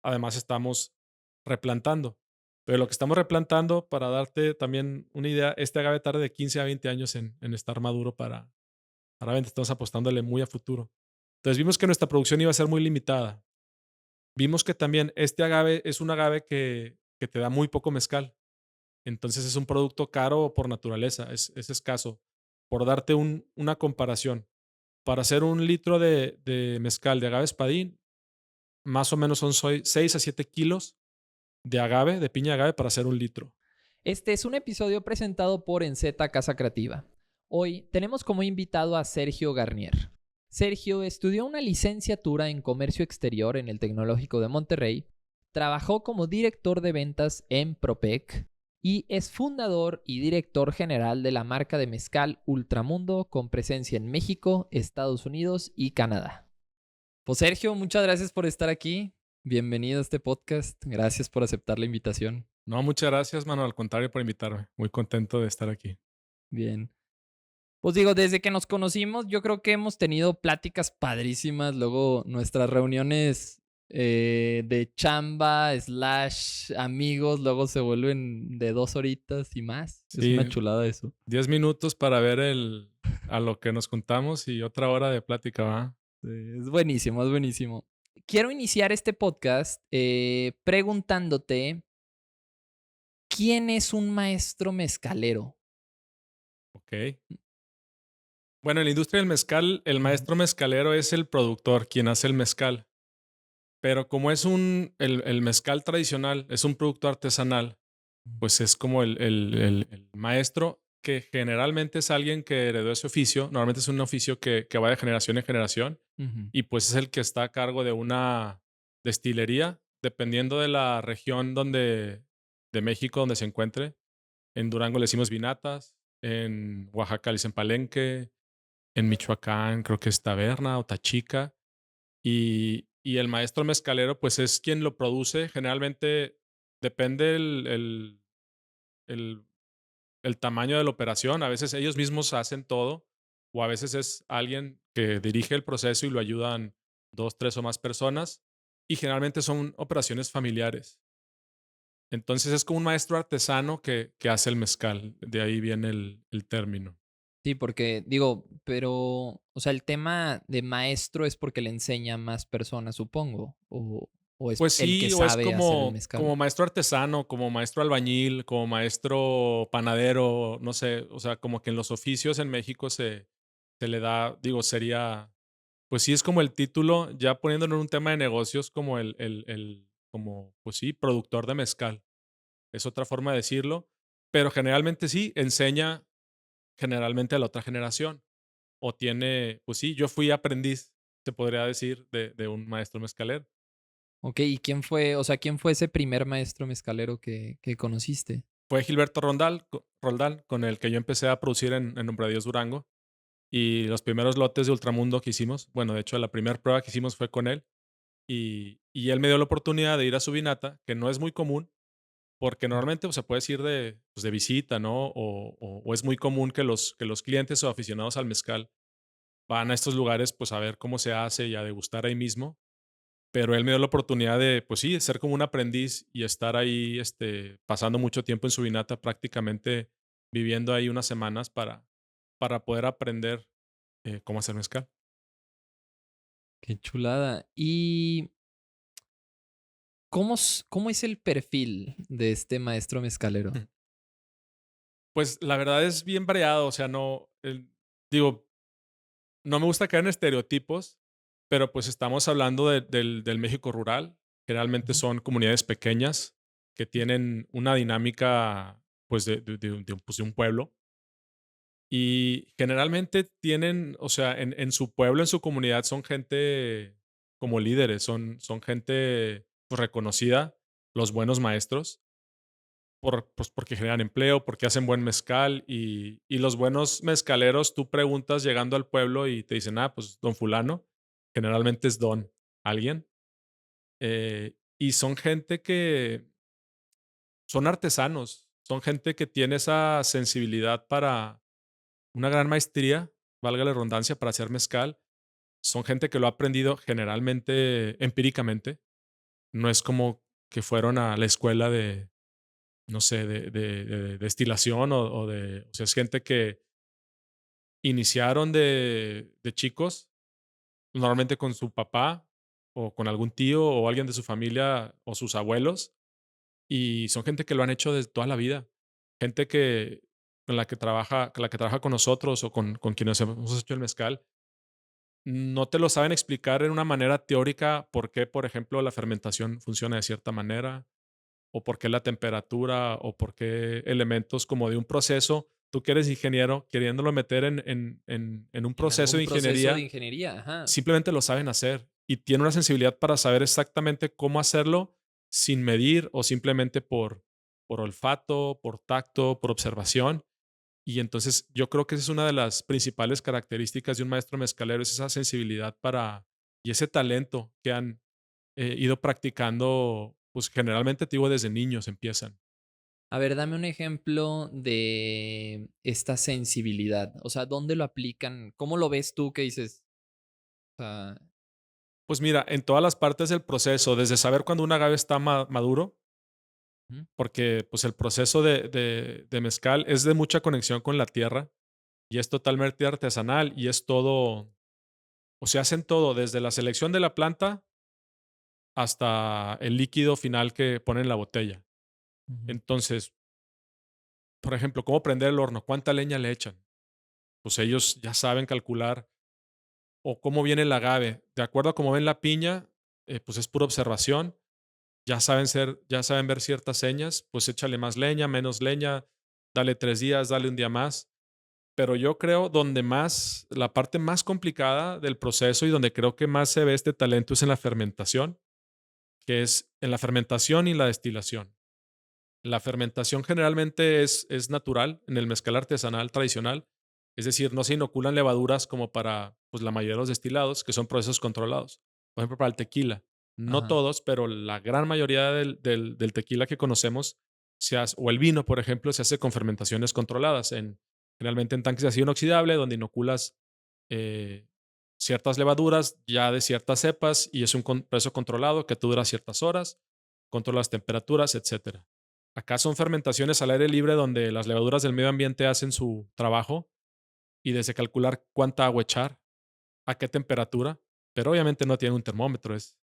además estamos replantando. Pero lo que estamos replantando, para darte también una idea, este agave tarda de 15 a 20 años en estar maduro para venta. Estamos apostándole muy a futuro. Entonces vimos que nuestra producción iba a ser muy limitada. Vimos que también este agave es un agave que te da muy poco mezcal. Entonces es un producto caro por naturaleza, es escaso. Por darte una comparación, para hacer un litro de mezcal de agave espadín, más o menos son 6 a 7 kilos de agave, de piña agave, para hacer un litro. Este es un episodio presentado por Enzeta Casa Creativa. Hoy tenemos como invitado a Sergio Garnier. Sergio estudió una licenciatura en Comercio Exterior en el Tecnológico de Monterrey, trabajó como director de ventas en Propec y es fundador y director general de la marca de mezcal Ultramundo con presencia en México, Estados Unidos y Canadá. Pues Sergio, muchas gracias por estar aquí. Bienvenido a este podcast. Gracias por aceptar la invitación. No, muchas gracias, mano. Al contrario, por invitarme. Muy contento de estar aquí. Bien. Pues digo, desde que nos conocimos, yo creo que hemos tenido pláticas padrísimas. Luego nuestras reuniones de chamba, slash amigos, luego se vuelven de 2 horitas y más. Es una Sí, chulada eso. 10 minutos para ver a lo que nos contamos y otra hora de plática, ¿va? Sí, es buenísimo, es buenísimo. Quiero iniciar este podcast preguntándote, ¿quién es un maestro mezcalero? Ok. Bueno, en la industria del mezcal, el Ujú, maestro mezcalero es el productor, quien hace el mezcal. Pero como es el mezcal tradicional, es un producto artesanal, pues es como el maestro, que generalmente es alguien que heredó ese oficio. Normalmente es un oficio que va de generación en generación ujú. y pues es el que está a cargo de una destilería, dependiendo de la región de México donde se encuentre. En Durango le decimos vinatas, en Oaxaca le dicen palenque, en Michoacán creo que es taberna o tachica. Y el maestro mezcalero, pues, es quien lo produce. Generalmente depende el el tamaño de la operación. A veces ellos mismos hacen todo, o a veces es alguien que dirige el proceso y lo ayudan 2 3 o más personas, y generalmente son operaciones familiares. Entonces, es como un maestro artesano que hace el mezcal, de ahí viene el término. Sí, porque digo, pero, o sea, el tema de maestro es porque le enseña a más personas, supongo, o es Pues el que sí, o es sabe hacer el como mezcal. maestro artesano, como maestro albañil, como maestro panadero, no sé, o sea, como que en los oficios en México se le da, digo, sería, pues sí, es como el título, ya poniéndolo en un tema de negocios, como como, pues sí, productor de mezcal. Es otra forma de decirlo, pero generalmente sí, enseña generalmente a la otra generación. O tiene, pues sí, yo fui aprendiz, se podría decir, de un maestro mezcalero. Ok, ¿y quién fue, o sea, quién fue ese primer maestro mezcalero que conociste? Fue Gilberto Roldán, con el que yo empecé a producir en Nombradíos Durango. Y los primeros lotes de Ultramundo que hicimos, bueno, de hecho, la primera prueba que hicimos fue con él. Y él me dio la oportunidad de ir a su vinata, que no es muy común, porque Mm. normalmente pues, se puede ir pues, de visita, ¿no? O es muy común que los clientes o aficionados al mezcal van a estos lugares pues a ver cómo se hace y a degustar ahí mismo. Pero él me dio la oportunidad de, pues sí, ser como un aprendiz y estar ahí, pasando mucho tiempo en su vinata, prácticamente viviendo ahí unas semanas para poder aprender cómo hacer mezcal. Qué chulada. ¿Y cómo es el perfil de este maestro mezcalero? Mm. Pues la verdad es bien variado, o sea, no, digo, no me gusta caer en estereotipos, pero pues estamos hablando del México rural. Generalmente Ujú. son comunidades pequeñas que tienen una dinámica pues pues, de un pueblo. Y generalmente tienen, o sea, en su pueblo, en su comunidad, son gente como líderes, son gente pues, reconocida, los buenos maestros, pues, porque generan empleo, porque hacen buen mezcal y los buenos mezcaleros, tú preguntas llegando al pueblo y te dicen, ah, pues don fulano, generalmente es don alguien, y son gente que son artesanos, son gente que tiene esa sensibilidad para una gran maestría, valga la redundancia, para hacer mezcal. Son gente que lo ha aprendido generalmente empíricamente. No es como que fueron a la escuela de, no sé, de destilación o sea, es gente que iniciaron de chicos, normalmente con su papá o con algún tío o alguien de su familia o sus abuelos, y son gente que lo han hecho desde toda la vida. Gente que con la que trabaja con nosotros o con quienes hemos hecho el mezcal, no te lo saben explicar en una manera teórica por qué, por ejemplo, la fermentación funciona de cierta manera, o por qué la temperatura, o por qué elementos como de un proceso, tú que eres ingeniero, queriéndolo meter en un En proceso algún de proceso de ingeniería, ingeniería, ajá. simplemente lo saben hacer y tienen una sensibilidad para saber exactamente cómo hacerlo sin medir o simplemente por olfato, por tacto, por observación. Y entonces yo creo que esa es una de las principales características de un maestro mezcalero, es esa sensibilidad para y ese talento que han ido practicando, pues generalmente te digo desde niños empiezan. A ver, dame un ejemplo de esta sensibilidad. O sea, ¿dónde lo aplican? ¿Cómo lo ves tú que dices? O sea, Pues mira, en todas las partes del proceso, desde saber cuando un agave está maduro, ujú, porque pues el proceso de mezcal es de mucha conexión con la tierra y es totalmente artesanal y es todo, o sea, hacen todo desde la selección de la planta hasta el líquido final que ponen en la botella. ujú, Entonces, por ejemplo, ¿cómo prender el horno? ¿Cuánta leña le echan? Pues ellos ya saben calcular o cómo viene el agave. De acuerdo a cómo ven la piña, pues es pura observación. Ya saben ver ciertas señas, pues échale más leña, menos leña, dale 3 días, dale un día más. Pero yo creo donde más, la parte más complicada del proceso y donde creo que más se ve este talento es en la fermentación, que es en la fermentación y la destilación. La fermentación generalmente es natural en el mezcal artesanal tradicional, es decir, no se inoculan levaduras como para pues, la mayoría de los destilados, que son procesos controlados. Por ejemplo, para el tequila, no ajá, todos, pero la gran mayoría del tequila que conocemos, o el vino, por ejemplo, se hace con fermentaciones controladas, generalmente en tanques de acero inoxidable, donde inoculas eh, ciertas levaduras ya de ciertas cepas y es un proceso controlado que dura ciertas horas, controlas temperaturas, etcétera. Acá son fermentaciones al aire libre donde las levaduras del medio ambiente hacen su trabajo y desde calcular cuánta agua echar, a qué temperatura, pero obviamente no tiene un termómetro, es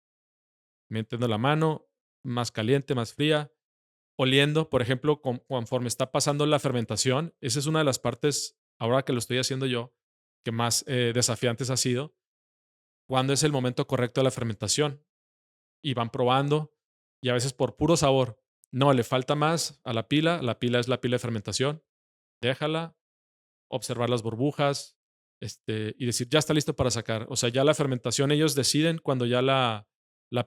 metiendo la mano, más caliente, más fría, oliendo, por ejemplo, conforme está pasando la fermentación, esa es una de las partes, ahora que lo estoy haciendo yo, que más desafiantes ha sido, cuándo es el momento correcto de la fermentación. Y van probando y a veces por puro sabor, no, le falta más a la pila es la pila de fermentación, déjala, observar las burbujas, y decir, ya está listo para sacar. O sea, ya la fermentación, ellos deciden cuando ya la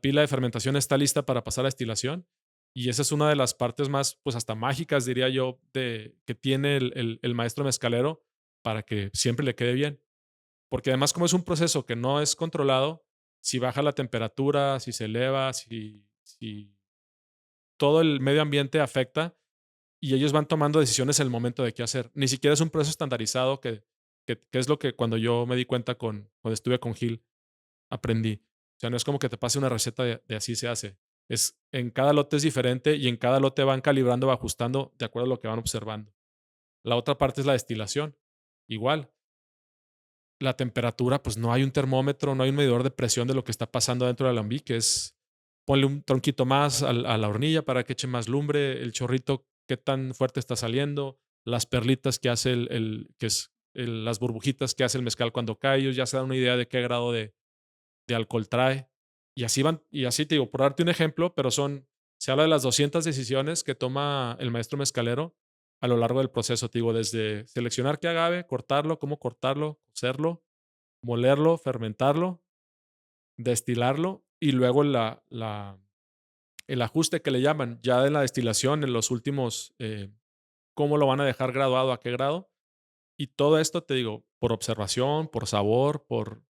pila de fermentación está lista para pasar a destilación. Y esa es una de las partes más, pues hasta mágicas, diría yo, que tiene el maestro mezcalero para que siempre le quede bien. Porque además, como es un proceso que no es controlado, si baja la temperatura, si se eleva, si todo el medio ambiente afecta y ellos van tomando decisiones en el momento de qué hacer. Ni siquiera es un proceso estandarizado que es lo que cuando yo me di cuenta cuando estuve con Gil, aprendí. O sea, no es como que te pase una receta de así se hace. En cada lote es diferente y en cada lote van calibrando o ajustando de acuerdo a lo que van observando. La otra parte es la destilación. Igual, la temperatura, pues no hay un termómetro, no hay un medidor de presión de lo que está pasando dentro del alambique, es ponle un tronquito más a la hornilla para que eche más lumbre, el chorrito, qué tan fuerte está saliendo, las perlitas que hace las burbujitas que hace el mezcal cuando cae, ellos ya se dan una idea de qué grado de alcohol trae. Y así van, y así te digo, por darte un ejemplo, pero se habla de las 200 decisiones que toma el maestro mezcalero a lo largo del proceso, te digo, desde seleccionar qué agave, cortarlo, cómo cortarlo, cocerlo, molerlo, fermentarlo, destilarlo y luego el ajuste que le llaman ya de la destilación en los últimos, cómo lo van a dejar graduado, a qué grado. Y todo esto, te digo, por observación, por sabor, por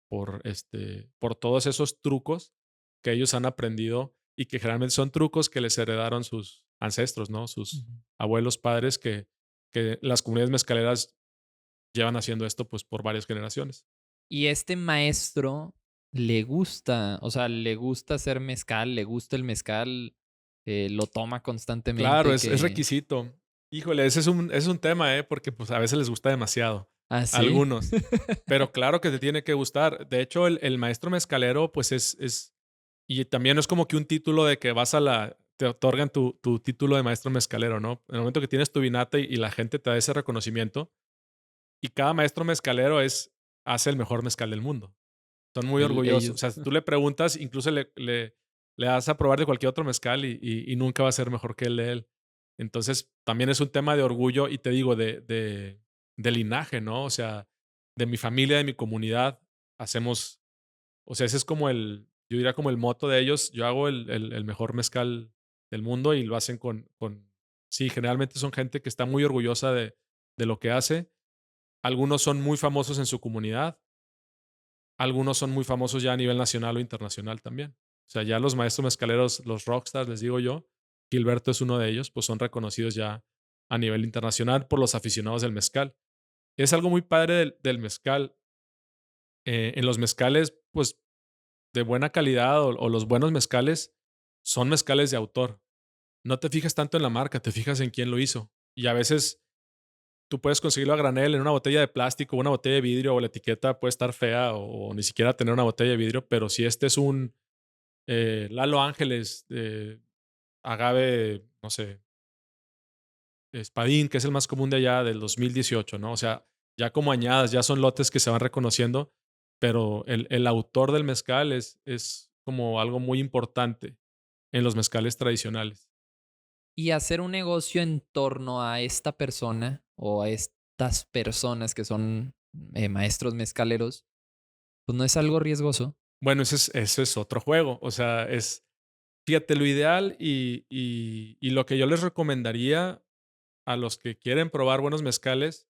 todos esos trucos que ellos han aprendido y que generalmente son trucos que les heredaron sus ancestros, ¿no? Sus ujú. abuelos, padres, que las comunidades mezcaleras llevan haciendo esto pues por varias generaciones. Y este maestro le gusta, o sea, le gusta hacer mezcal, le gusta el mezcal, lo toma Claro, constantemente es que requisito. Híjole, ese es un tema, porque, pues, a veces les gusta demasiado, ¿ah, a sí? algunos, pero claro que te tiene que gustar. De hecho, el maestro mezcalero, pues, es y también no es como que un título de que vas a la te otorgan tu título de maestro mezcalero, ¿no? En el momento que tienes tu vinata y la gente te da ese reconocimiento, y cada maestro mezcalero hace el mejor mezcal del mundo. Son muy El orgullosos. O ellos sea, si tú le preguntas, incluso le das a probar de cualquier otro mezcal y nunca va a ser mejor que el de él. Entonces, también es un tema de orgullo y te digo, de linaje, ¿no? O sea, de mi familia, de mi comunidad, hacemos, o sea, ese es como yo diría como el moto de ellos. Yo hago el mejor mezcal del mundo y lo hacen sí, generalmente son gente que está muy orgullosa de lo que hace. Algunos son muy famosos en su comunidad, algunos son muy famosos ya a nivel nacional o internacional también. O sea, ya los maestros mezcaleros, los rockstars, les digo yo, Gilberto es uno de ellos, pues son reconocidos ya a nivel internacional por los aficionados del mezcal. Es algo muy padre del mezcal. En los mezcales, pues de buena calidad o los buenos mezcales son mezcales de autor. No te fijas tanto en la marca, te fijas en quién lo hizo. Y a veces tú puedes conseguirlo a granel en una botella de plástico, una botella de vidrio, o la etiqueta puede estar fea o ni siquiera tener una botella de vidrio, pero si este es un Lalo Ángeles, agave, no sé, espadín, que es el más común de allá del 2018, ¿no? O sea, ya como añadas, ya son lotes que se van reconociendo, pero el autor del mezcal es como algo muy importante en los mezcales tradicionales. y hacer un negocio en torno a esta persona o a estas personas que son, maestros mezcaleros, pues, ¿no es algo riesgoso? Bueno, ese es otro juego. O sea, fíjate, lo ideal y lo que yo les recomendaría a los que quieren probar buenos mezcales,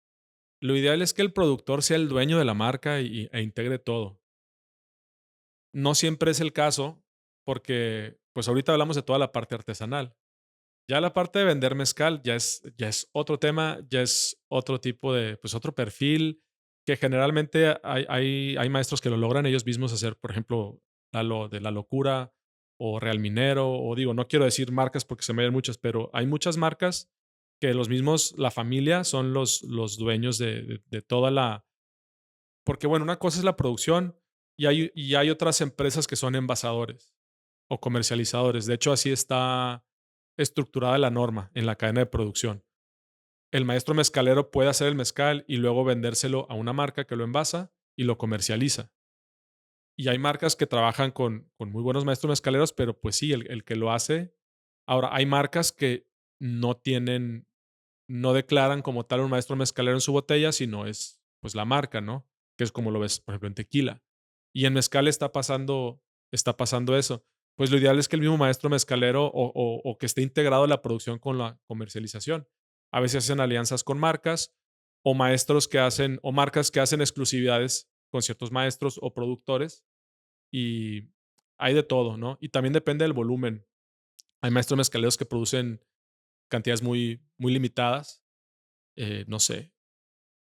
lo ideal es que el productor sea el dueño de la marca e integre todo. No siempre es el caso, porque pues ahorita hablamos de toda la parte artesanal. Ya la parte de vender mezcal ya es otro tema, ya es otro tipo pues otro perfil, que generalmente hay maestros que lo logran ellos mismos hacer, por ejemplo, de La Locura o Real Minero, o digo, no quiero decir marcas porque se me ven muchas, pero hay muchas marcas que los mismos, la familia, son los dueños de toda porque bueno, una cosa es la producción y hay otras empresas que son envasadores o comercializadores. De hecho, así está estructurada la norma en la cadena de producción. El maestro mezcalero puede hacer el mezcal y luego vendérselo a una marca que lo envasa y lo comercializa. Y hay marcas que trabajan con muy buenos maestros mezcaleros, pero pues sí, el que lo hace. Ahora, hay marcas que no tienen, no declaran como tal un maestro mezcalero en su botella, sino es pues la marca, ¿no? Que es como lo ves, por ejemplo, en tequila. Y en mezcal está pasando eso. Pues lo ideal es que el mismo maestro mezcalero o que esté integrado la producción con la comercialización. A veces hacen alianzas con marcas o maestros que hacen, o marcas que hacen exclusividades con ciertos maestros o productores y hay de todo, ¿no? Y también depende del volumen. Hay maestros mezcaleros que producen cantidades muy limitadas, no sé,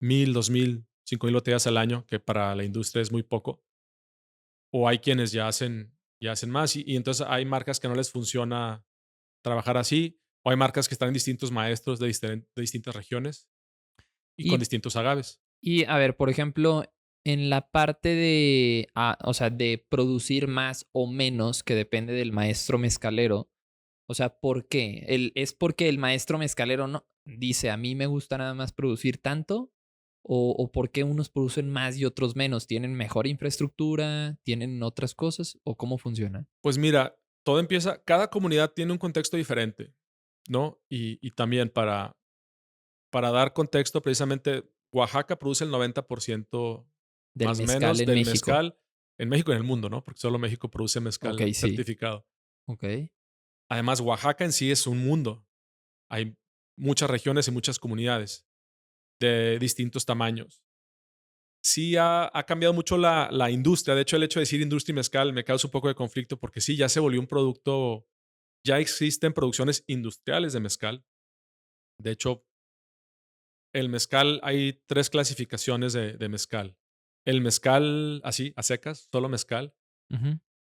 1000, 2000, 5000 botellas al año, que para la industria es muy poco. O hay quienes ya hacen más y entonces hay marcas que no les funciona trabajar así, o hay marcas que están en distintos maestros de distintas regiones y con Y distintos agaves. y a ver, por ejemplo, en la parte de, o sea, de producir más o menos, que depende del maestro mezcalero, o sea, ¿por qué? ¿Es porque el maestro mezcalero no dice, a mí me gusta nada más producir tanto? ¿O por qué unos producen más y otros menos? ¿Tienen mejor infraestructura? ¿Tienen otras cosas? ¿O cómo funciona? Pues mira, todo empieza, cada comunidad tiene un contexto diferente, ¿no? Y también para dar contexto, precisamente Oaxaca produce el 90% Del más o mezcal menos en del México. mezcal en México y en el mundo, ¿no? Porque solo México produce mezcal Okey, sí. certificado. Okey. Además, Oaxaca en sí es un mundo. Hay muchas regiones y muchas comunidades de distintos tamaños. Sí ha cambiado mucho la industria. De hecho, el hecho de decir industria y mezcal me causa un poco de conflicto porque sí, ya se volvió un producto, ya existen producciones industriales de mezcal. De hecho, el mezcal, hay 3 clasificaciones de mezcal. El mezcal así, a secas, solo mezcal. Ujú.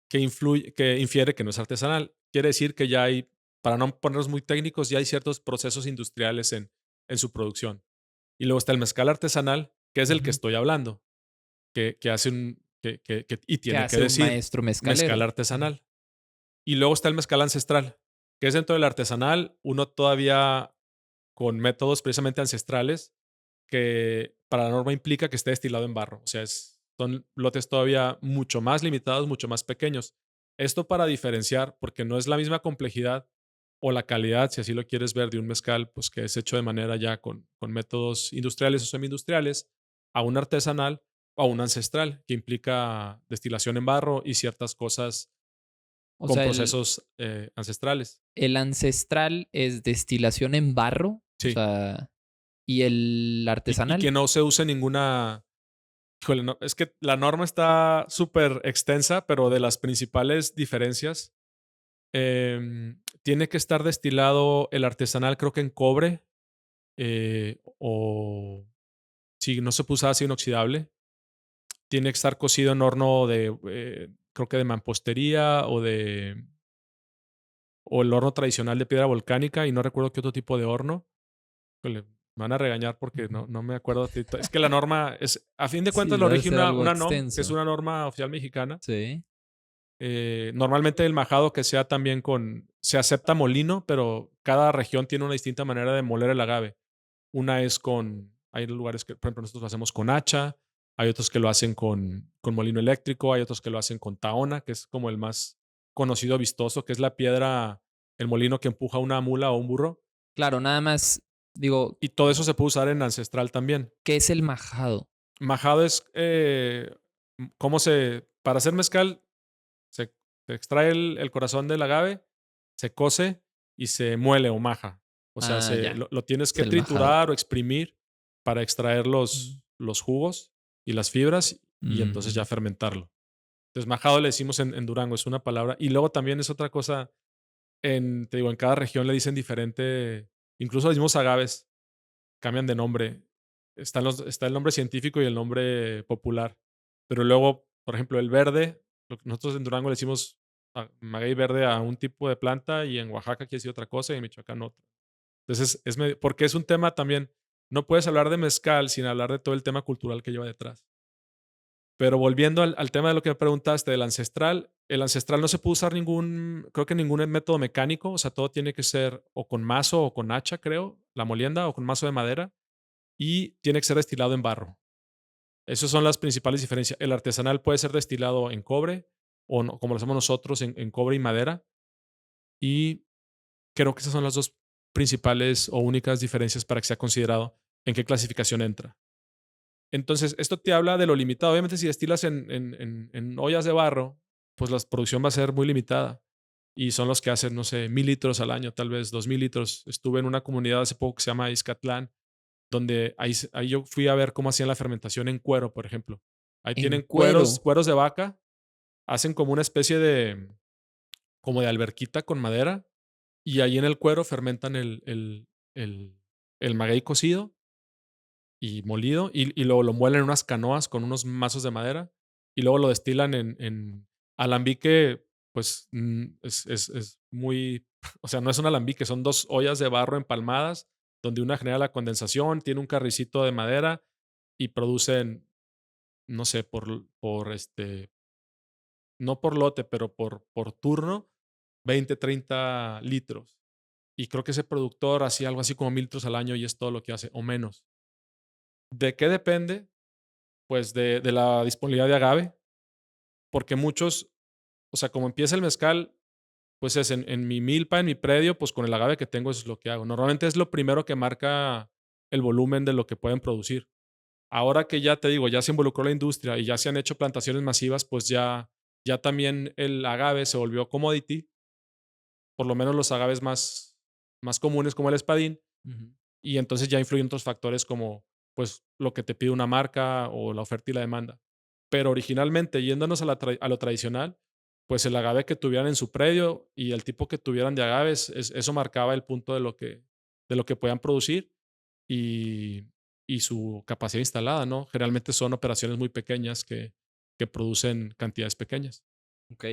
que infiere que no es artesanal. Quiere decir que ya hay, para no ponernos muy técnicos, ya hay ciertos procesos industriales en su producción. Y luego está el mezcal artesanal, que es del que Ujú. estoy hablando, que hace y ¿Qué tiene que hace un decir maestro mezcal mezcalero? Ujú. artesanal. Y luego está el mezcal ancestral, que es dentro del artesanal, uno todavía con métodos precisamente ancestrales, que para la norma implica que esté destilado en barro. O sea, son lotes todavía mucho más limitados, mucho más pequeños. Esto para diferenciar, porque no es la misma complejidad o la calidad, si así lo quieres ver, de un mezcal, pues que es hecho de manera ya con métodos industriales o semi-industriales, a un artesanal o a un ancestral, que implica destilación en barro y ciertas cosas O con sea, procesos ancestrales. el ancestral es destilación en barro, o Sí. sea, y el Y que artesanal. no se use ninguna. Híjole, no, es que la norma está súper extensa, pero de las principales diferencias, tiene que estar destilado el artesanal, creo que en cobre, o si no se puede usar acero inoxidable, tiene que estar cocido en horno creo que de mampostería o el horno tradicional de piedra volcánica, y no recuerdo qué otro tipo de horno. Híjole, me van a regañar porque Ujú. no me acuerdo. Es que la norma es, a fin de cuentas, Sí, la debe origen ser algo una NOM, que es extenso. una norma oficial mexicana. Sí. Normalmente el majado que sea también se acepta molino, pero cada región tiene una distinta manera de moler el agave. Una es hay lugares que, por ejemplo, nosotros lo hacemos con hacha, hay otros que lo hacen con molino eléctrico, hay otros que lo hacen con taona, que es como el más conocido, vistoso, que es la piedra, el molino que empuja una mula o un burro. Claro, nada más digo, Y todo eso se puede usar en ancestral también. ¿qué es el majado? Majado es para hacer mezcal, se, se extrae el corazón del agave, se cose y se muele o maja. O sea, Ah, ya, lo tienes es que el majado. triturar o exprimir para extraer Mm. los jugos y las fibras y entonces ya Mm. fermentarlo. Entonces, majado le decimos en Durango, es una palabra. Y luego también es otra cosa, te digo, en cada región le dicen diferente, incluso los mismos agaves cambian de nombre. Está el nombre científico y el nombre popular. Pero luego, por ejemplo, el verde, nosotros en Durango le decimos maguey verde a un tipo de planta y en Oaxaca quiere decir otra cosa y en Michoacán otra. Entonces, porque es un tema también, no puedes hablar de mezcal sin hablar de todo el tema cultural que lleva detrás. Pero volviendo al tema de lo que me preguntaste del ancestral, el ancestral no se puede usar creo que ningún método mecánico, o sea, todo tiene que ser o con mazo o con hacha, creo, la molienda, o con mazo de madera y tiene que ser destilado en barro. Esas son las principales diferencias. El artesanal puede ser destilado en cobre o como lo hacemos nosotros en cobre y madera. Y creo que esas son las dos principales o únicas diferencias para que sea considerado en qué clasificación entra. Entonces, esto te habla de lo limitado. Obviamente, si destilas en ollas de barro, pues la producción va a ser muy limitada. Y son los que hacen, no sé, 1,000 litros al año, tal vez 2,000 litros. Estuve en una comunidad hace poco que se llama Izcatlán, donde ahí yo fui a ver cómo hacían la fermentación en cuero, por ejemplo. Ahí En tienen cuero. cueros de vaca, hacen como una especie como de alberquita con madera, y ahí en el cuero fermentan el maguey cocido y molido, y luego lo muelen en unas canoas con unos mazos de madera, y luego lo destilan en alambique, pues es muy, o sea, no es un alambique, son dos ollas de barro empalmadas, donde una genera la condensación, tiene un carricito de madera y producen, no sé, no por lote, pero por turno, 20, 30 litros. Y creo que ese productor hacía algo así como 1,000 litros al año y es todo lo que hace, o menos. ¿De qué depende? Pues de la disponibilidad de agave, porque muchos, o sea, como empieza el mezcal, pues es en mi milpa, en mi predio, pues con el agave que tengo es lo que hago. Normalmente es lo primero que marca el volumen de lo que pueden producir. Ahora que ya te digo, ya se involucró la industria y ya se han hecho plantaciones masivas, pues ya también el agave se volvió commodity, por lo menos los agaves más comunes como el espadín, Ujú. y entonces ya influyen otros factores como pues lo que te pide una marca o la oferta y la demanda. Pero originalmente, yéndonos a lo tradicional, pues el agave que tuvieran en su predio y el tipo que tuvieran de agaves, eso marcaba el punto de lo que podían producir y, y su capacidad instalada, ¿no? Generalmente son operaciones muy pequeñas que producen cantidades pequeñas. Ok.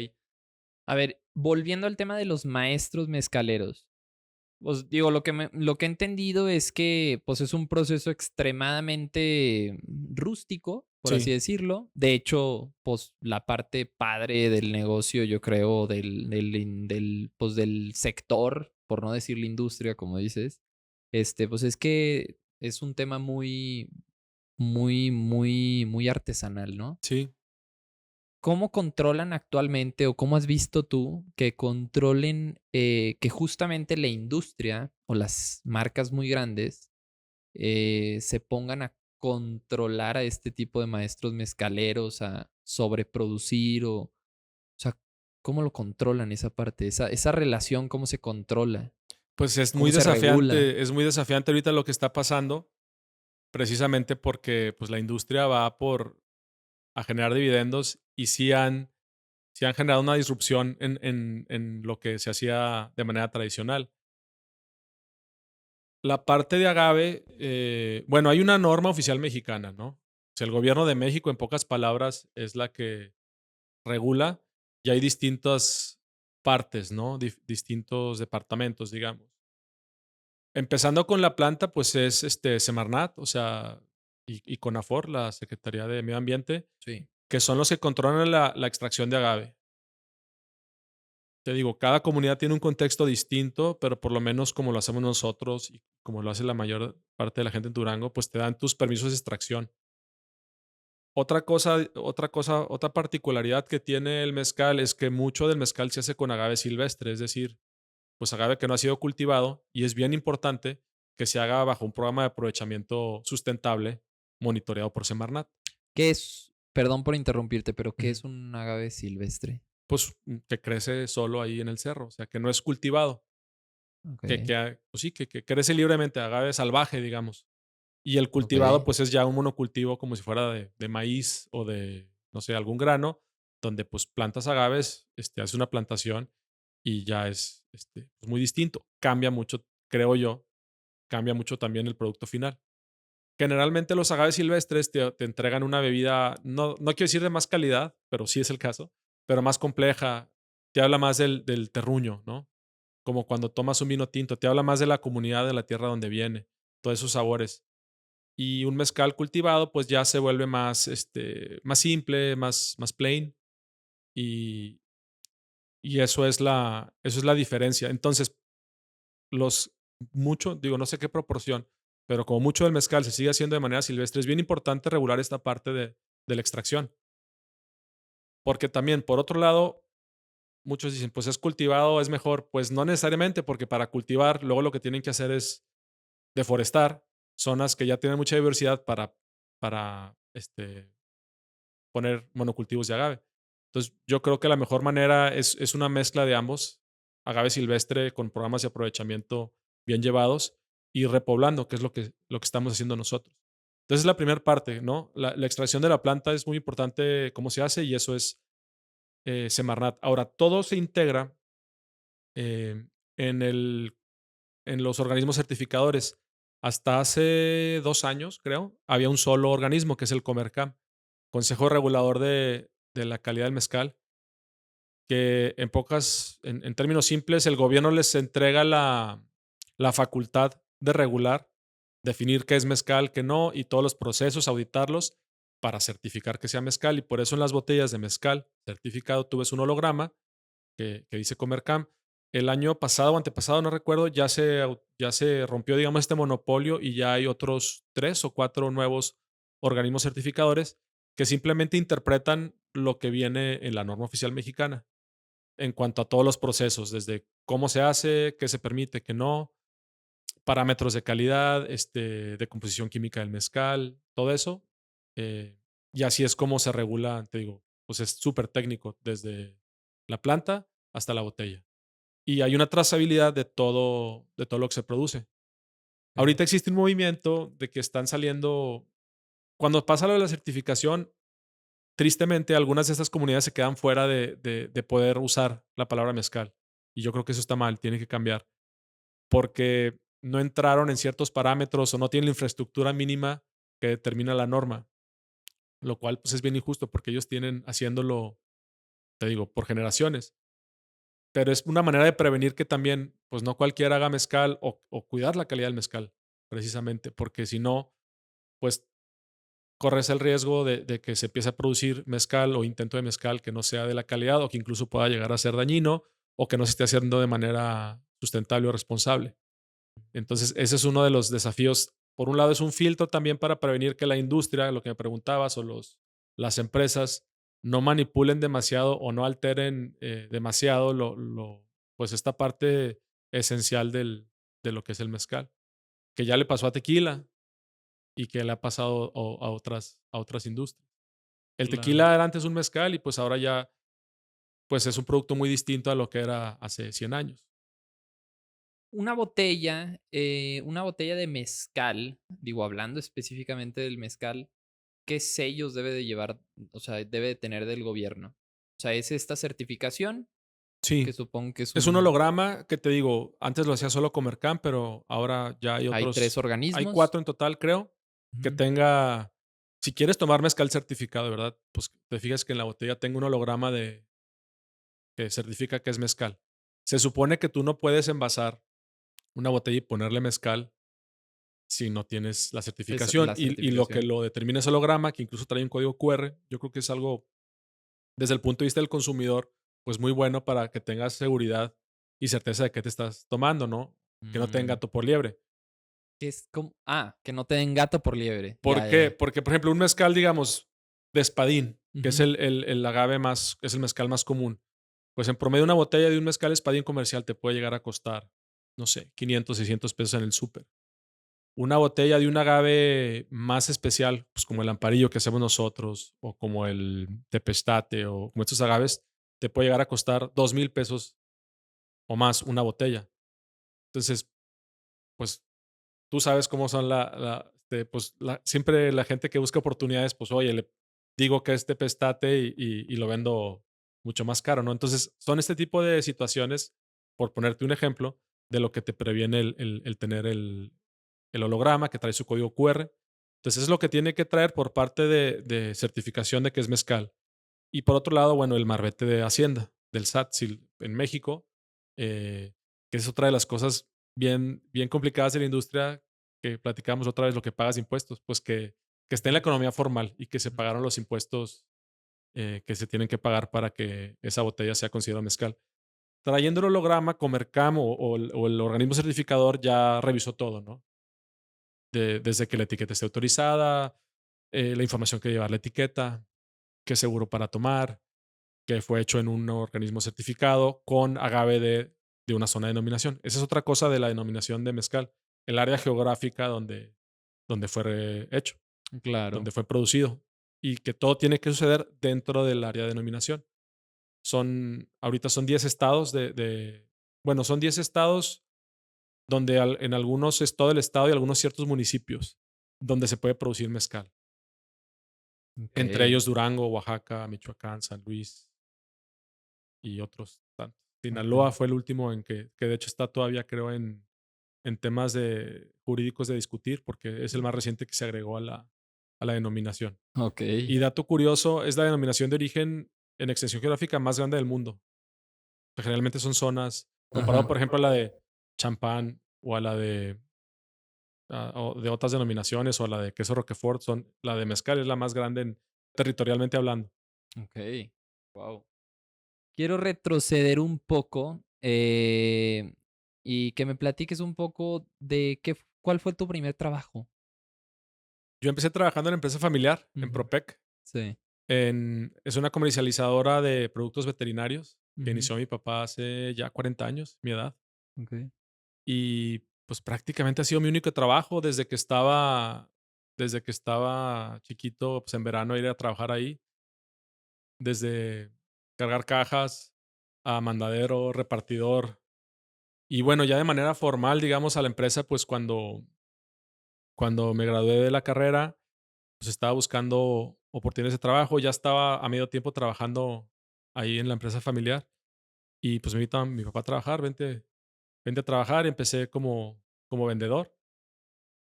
A ver, volviendo al tema de los maestros mezcaleros. Pues digo, lo que he entendido es que pues es un proceso extremadamente rústico, por así Sí, decirlo. De hecho, pues la parte padre del negocio, yo creo, pues, del sector, por no decir la industria, como dices, pues es que es un tema muy artesanal, ¿no? sí. ¿Cómo controlan actualmente o cómo has visto tú que controlen que justamente la industria o las marcas muy grandes se pongan a controlar a este tipo de maestros mezcaleros, a sobreproducir o sea, cómo lo controlan esa parte, esa relación, cómo se controla, Pues cómo se regula? es muy desafiante ahorita lo que está pasando, precisamente porque pues la industria va por a generar dividendos y sí han generado una disrupción en lo que se hacía de manera tradicional. La parte de agave, bueno, hay una norma oficial mexicana, ¿no? O sea, el gobierno de México, en pocas palabras, es la que regula y hay distintas partes, ¿no? Distintos departamentos, digamos. Empezando con la planta, pues es Semarnat, o sea, y CONAFOR, la Secretaría de Medio Ambiente, Sí. que son los que controlan la extracción de agave. Te digo, cada comunidad tiene un contexto distinto, pero por lo menos como lo hacemos nosotros y como lo hace la mayor parte de la gente en Durango, pues te dan tus permisos de extracción. Otra particularidad que tiene el mezcal es que mucho del mezcal se hace con agave silvestre, es decir, pues agave que no ha sido cultivado y es bien importante que se haga bajo un programa de aprovechamiento sustentable monitoreado por Semarnat. ¿Qué es, perdón por interrumpirte, pero qué Ujú. es un agave silvestre? Pues que crece solo ahí en el cerro, o sea, que no es cultivado, Ok, pues sí, que crece libremente, agave salvaje, digamos. Y el ok, cultivado, pues es ya un monocultivo como si fuera de maíz o de, no sé, algún grano, donde pues plantas agaves, haces una plantación y ya es pues, muy distinto. Cambia mucho, creo yo, cambia mucho también el producto final. Generalmente los agaves silvestres te entregan una bebida, no quiero decir de más calidad, pero sí es el caso, pero más compleja. Te habla más del terruño, ¿no? Como cuando tomas un vino tinto, te habla más de la comunidad, de la tierra donde viene, todos esos sabores. Y un mezcal cultivado, pues ya se vuelve más, más simple, más plain. Y, y eso es la diferencia. Entonces, digo, no sé qué proporción, pero como mucho del mezcal se sigue haciendo de manera silvestre, es bien importante regular esta parte de la extracción. Porque también, por otro lado, muchos dicen, pues es cultivado, es mejor. Pues no necesariamente, porque para cultivar, luego lo que tienen que hacer es deforestar zonas que ya tienen mucha diversidad para poner monocultivos de agave. Entonces, yo creo que la mejor manera es una mezcla de ambos, agave silvestre con programas de aprovechamiento bien llevados y repoblando, que es lo que estamos haciendo nosotros. Entonces, es la primera parte, ¿no? La extracción de la planta es muy importante cómo se hace y eso es Semarnat. Ahora, todo se integra eh, en, en los organismos certificadores. Hasta hace 2 años, creo, había un solo organismo, que es el Comercam, Consejo Regulador de la Calidad del Mezcal, que en términos simples, el gobierno les entrega la facultad de regular, definir qué es mezcal, qué no, y todos los procesos, auditarlos para certificar que sea mezcal. Y por eso en las botellas de mezcal certificado tú ves un holograma que dice Comercam. El año pasado o antepasado, no recuerdo, ya se rompió, digamos, este monopolio y ya hay otros 3 o 4 nuevos organismos certificadores que simplemente interpretan lo que viene en la norma oficial mexicana en cuanto a todos los procesos, desde cómo se hace, qué se permite, qué no, parámetros de calidad, de composición química del mezcal, todo eso. Y así es como se regula, te digo, pues es súper técnico, desde la planta hasta la botella. Y hay una trazabilidad de todo lo que se produce. ok. Ahorita existe un movimiento de que están saliendo, cuando pasa lo de la certificación, tristemente algunas de estas comunidades se quedan fuera de poder usar la palabra mezcal. Y yo creo que eso está mal, tiene que cambiar, porque no entraron en ciertos parámetros o no tienen la infraestructura mínima que determina la norma, lo cual pues es bien injusto porque ellos tienen haciéndolo te digo, por generaciones. Pero es una manera de prevenir que también, pues no cualquiera haga mezcal o cuidar la calidad del mezcal, precisamente, porque si no, pues corres el riesgo de que se empiece a producir mezcal o intento de mezcal que no sea de la calidad o que incluso pueda llegar a ser dañino o que no se esté haciendo de manera sustentable o responsable. Entonces, ese es uno de los desafíos. Por un lado, es un filtro también para prevenir que la industria, lo que me preguntabas, o las empresas no manipulen demasiado o no alteren demasiado pues esta parte esencial de lo que es el mezcal, que ya le pasó a tequila y que le ha pasado a otras industrias. El Claro. tequila era antes un mezcal y pues ahora ya pues es un producto muy distinto a lo que era hace 100 años. Una botella de mezcal, digo, hablando específicamente del mezcal, ¿qué sellos debe de llevar, o sea, debe de tener del gobierno? O sea, es esta certificación que Sí, supongo que es es un un, holograma que te digo, antes lo hacía solo Comercan, pero ahora ya hay hay 3 hay organismos. 4 en total, creo, que Ujú. tenga, si quieres tomar mezcal certificado, ¿verdad? Pues te fijas que en la botella tengo un holograma que certifica que es mezcal. Se supone que tú no puedes envasar una botella y ponerle mezcal si no tienes la Es certificación. la Y lo que certificación. lo determina es holograma, que incluso trae un código QR. Yo creo que es algo, desde el punto de vista del consumidor, pues muy bueno para que tengas seguridad y certeza de qué te estás tomando, ¿no? Que no tenga Mm, gato por liebre. que es como que no te den gato por liebre. ¿Por Ya, ya, qué? ya. Porque, por ejemplo, un mezcal, digamos, de espadín, que es Ujú. el agave más, es el mezcal más común. Pues en promedio una botella de un mezcal espadín comercial te puede llegar a costar, no sé, 500, 600 pesos en el súper. Una botella de un agave más especial, pues como el amparillo que hacemos nosotros, o como el tepestate, o como estos agaves, te puede llegar a costar 2,000 pesos o más una botella. Entonces, pues tú sabes cómo son pues siempre la gente que busca oportunidades, pues oye, le digo que es tepestate y lo vendo mucho más caro, ¿no? Entonces, son este tipo de situaciones, por ponerte un ejemplo, de lo que te previene el tener el holograma que trae su código QR. Entonces, es lo que tiene que traer por parte de certificación de que es mezcal. Y por otro lado, bueno, el marbete de Hacienda, del SAT, en México, eh, que es otra de las cosas bien, bien complicadas de la industria que platicamos otra vez, lo que pagas de impuestos, pues que esté en la economía formal y que se Ujú. pagaron los impuestos que se tienen que pagar para que esa botella sea considerada mezcal. Trayendo el holograma, Comercam o el organismo certificador ya revisó todo, ¿no? Desde que la etiqueta esté autorizada, la información que lleva la etiqueta, qué es seguro para tomar, que fue hecho en un organismo certificado con agave de una zona de denominación. Esa es otra cosa de la denominación de mezcal, el área geográfica donde fue hecho, Claro. donde fue producido y que todo tiene que suceder dentro del área de denominación. Ahorita son 10 estados bueno, son 10 estados donde en algunos es todo el estado y algunos ciertos municipios donde se puede producir mezcal. Entre Okey, ellos Durango, Oaxaca, Michoacán, San Luis y otros tantos. okey. Sinaloa fue el último que de hecho está todavía, creo, en temas jurídicos de discutir, porque es el más reciente que se agregó a la denominación. Okey. Y dato curioso, es la denominación de origen en extensión geográfica más grande del mundo. Generalmente son zonas, comparado, Ajá. por ejemplo, a la de champán o a la o de otras denominaciones o a la de queso Roquefort, la de mezcal es la más grande territorialmente hablando. Okey. Guau. Quiero retroceder un poco, y que me platiques un poco de cuál fue tu primer trabajo. Yo empecé trabajando en la empresa familiar, en Ujú. Propec. Sí. Es una comercializadora de productos veterinarios que Ujú. inició mi papá hace ya 40 años, mi edad. Okey. Y pues prácticamente ha sido mi único trabajo desde que estaba chiquito, pues en verano ir a trabajar ahí, desde cargar cajas a mandadero, repartidor. Y bueno, ya de manera formal, digamos, a la empresa, pues cuando me gradué de la carrera, pues estaba buscando oportunidades de trabajo, ya estaba a medio tiempo trabajando ahí en la empresa familiar y pues me invitó mi papá a trabajar, vente a trabajar y empecé como vendedor.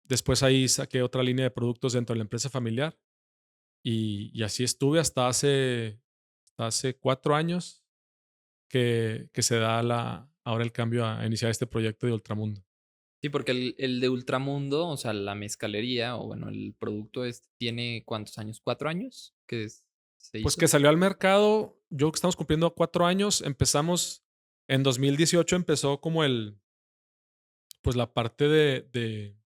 Después ahí saqué otra línea de productos dentro de la empresa familiar y así estuve hace 4 años que se da ahora el cambio a iniciar este proyecto de Ultramundo. Sí, porque el de Ultramundo, o sea, la mezcalería, o bueno, el producto tiene ¿cuántos años? ¿4 años se Pues hizo? que salió al mercado, yo que estamos cumpliendo 4 años, empezamos en 2018 empezó como pues la parte de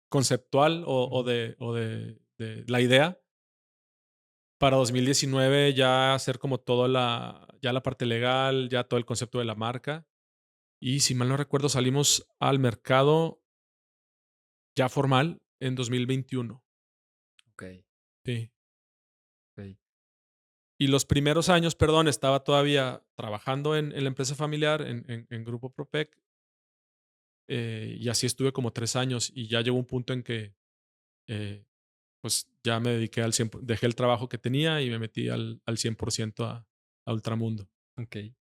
conceptual o Ujú. de la idea. Para 2019 ya hacer como toda ya la parte legal, ya todo el concepto de la marca. Y si mal no recuerdo, salimos al mercado ya formal en 2021. Okey, Sí. okey. Y los primeros años, perdón, estaba todavía trabajando en la empresa familiar, en Grupo Propec, y así estuve como 3 años. Y ya llegó un punto en que eh, pues ya me dediqué al 100, dejé el trabajo que tenía y me metí al 100% a Ultramundo. Okey.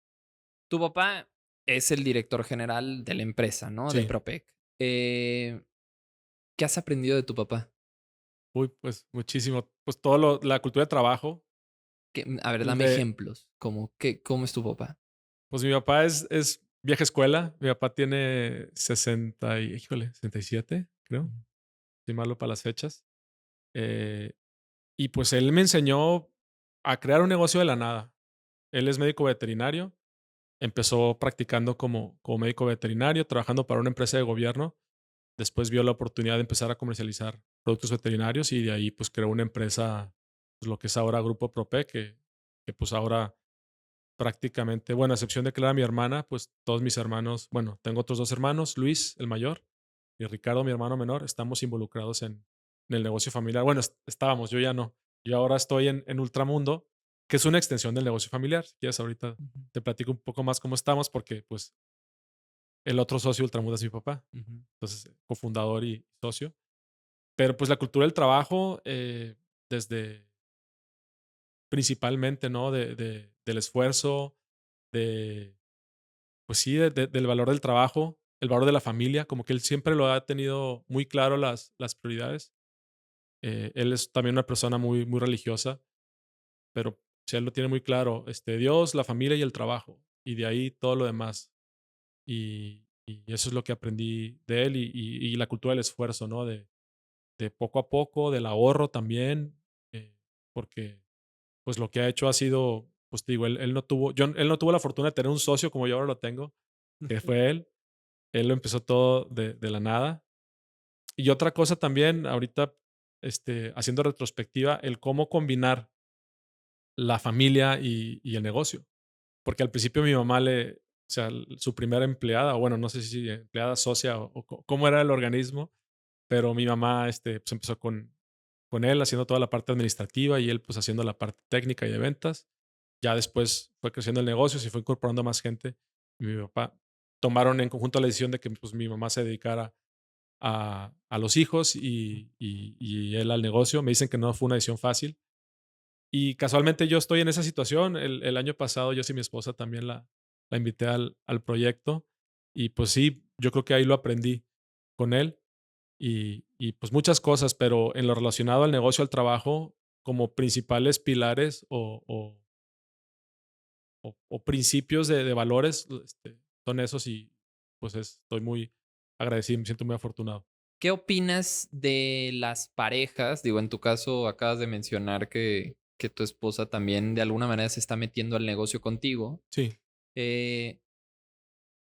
Tu papá es el director general de la empresa, ¿no? De Sí. Propec. ¿Qué has aprendido de tu papá? Uy, pues muchísimo. Pues la cultura de trabajo. A ver, dame De, ejemplos, como cómo es tu papá. pues mi papá es vieja escuela. Mi papá tiene 67, creo. Ujú, Estoy malo para las fechas. Eh, y pues él me enseñó a crear un negocio de la nada. Él es médico veterinario. Empezó practicando como médico veterinario, trabajando para una empresa de gobierno. Después vio la oportunidad de empezar a comercializar productos veterinarios y de ahí pues creó una empresa, pues, lo que es ahora Grupo Prope, que pues ahora prácticamente, bueno, a excepción de que era mi hermana, pues todos mis hermanos, bueno, tengo otros 2 hermanos, Luis, el mayor, y Ricardo, mi hermano menor, estamos involucrados en el negocio familiar. Bueno, estábamos, yo ya no. Yo ahora estoy en Ultramundo, que es una extensión del negocio familiar. Si quieres, ahorita ujú, te platico un poco más cómo estamos, porque pues el otro socio de Ultramundo es mi papá, ujú, entonces cofundador y socio. Pero pues la cultura del trabajo, desde principalmente, ¿no? Del esfuerzo, de, pues sí, del valor del trabajo, el valor de la familia, como que él siempre lo ha tenido muy claro las prioridades. Él es también una persona muy, muy religiosa, pero sí, él lo tiene muy claro, Dios, la familia y el trabajo, y de ahí todo lo demás. Y eso es lo que aprendí de él y la cultura del esfuerzo, ¿no? De poco a poco, del ahorro también, porque pues lo que ha hecho ha sido, pues te digo, él no tuvo la fortuna de tener un socio como yo ahora lo tengo, que ujú, fue él. Él lo empezó todo de la nada. Y otra cosa también, ahorita, haciendo retrospectiva, el cómo combinar la familia y el negocio. Porque al principio mi mamá o sea, su primera empleada, o bueno, no sé si empleada socia o cómo era el organismo, pero mi mamá, pues empezó con él haciendo toda la parte administrativa y él pues haciendo la parte técnica y de ventas. Ya después fue creciendo el negocio, se fue incorporando más gente. Y mi papá tomaron en conjunto la decisión de que pues mi mamá se dedicara a los hijos y él al negocio. Me dicen que no fue una decisión fácil. Y casualmente yo estoy en esa situación. El año pasado yo y mi esposa también la invité al proyecto. Y pues sí, yo creo que ahí lo aprendí con él y pues muchas cosas, pero en lo relacionado al negocio, al trabajo, como principales pilares o principios de valores, son esos y pues estoy muy agradecido, me siento muy afortunado. ¿Qué opinas de las parejas? Digo, en tu caso acabas de mencionar que tu esposa también de alguna manera se está metiendo al negocio contigo. Sí, Eh,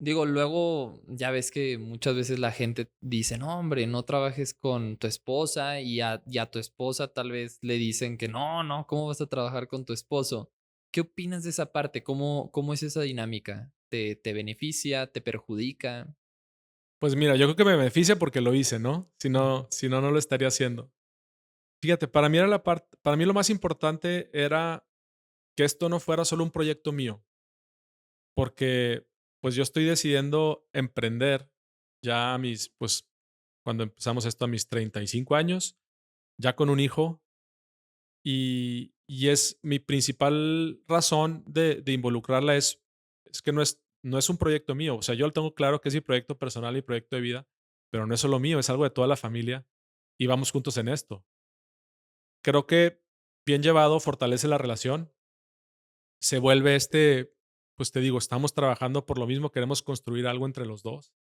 Digo, luego ya ves que muchas veces la gente dice, no, hombre, no trabajes con tu esposa y a tu esposa tal vez le dicen que no, no, ¿cómo vas a trabajar con tu esposo? ¿Qué opinas de esa parte? ¿Cómo es esa dinámica? ¿Te beneficia? ¿Te perjudica? pues mira, yo creo que me beneficia porque lo hice, ¿no? Si Ujú, no, si no, no lo estaría haciendo. Fíjate, para mí lo más importante era que esto no fuera solo un proyecto mío, porque pues yo estoy decidiendo emprender ya pues cuando empezamos esto a mis 35 años, ya con un hijo, y es mi principal razón de involucrarla es que no es un proyecto mío. O sea, yo lo tengo claro que es mi proyecto personal y proyecto de vida, pero no es solo mío, es algo de toda la familia y vamos juntos en esto. Creo que bien llevado fortalece la relación, se vuelve pues te digo, estamos trabajando por lo mismo, queremos construir algo entre los dos.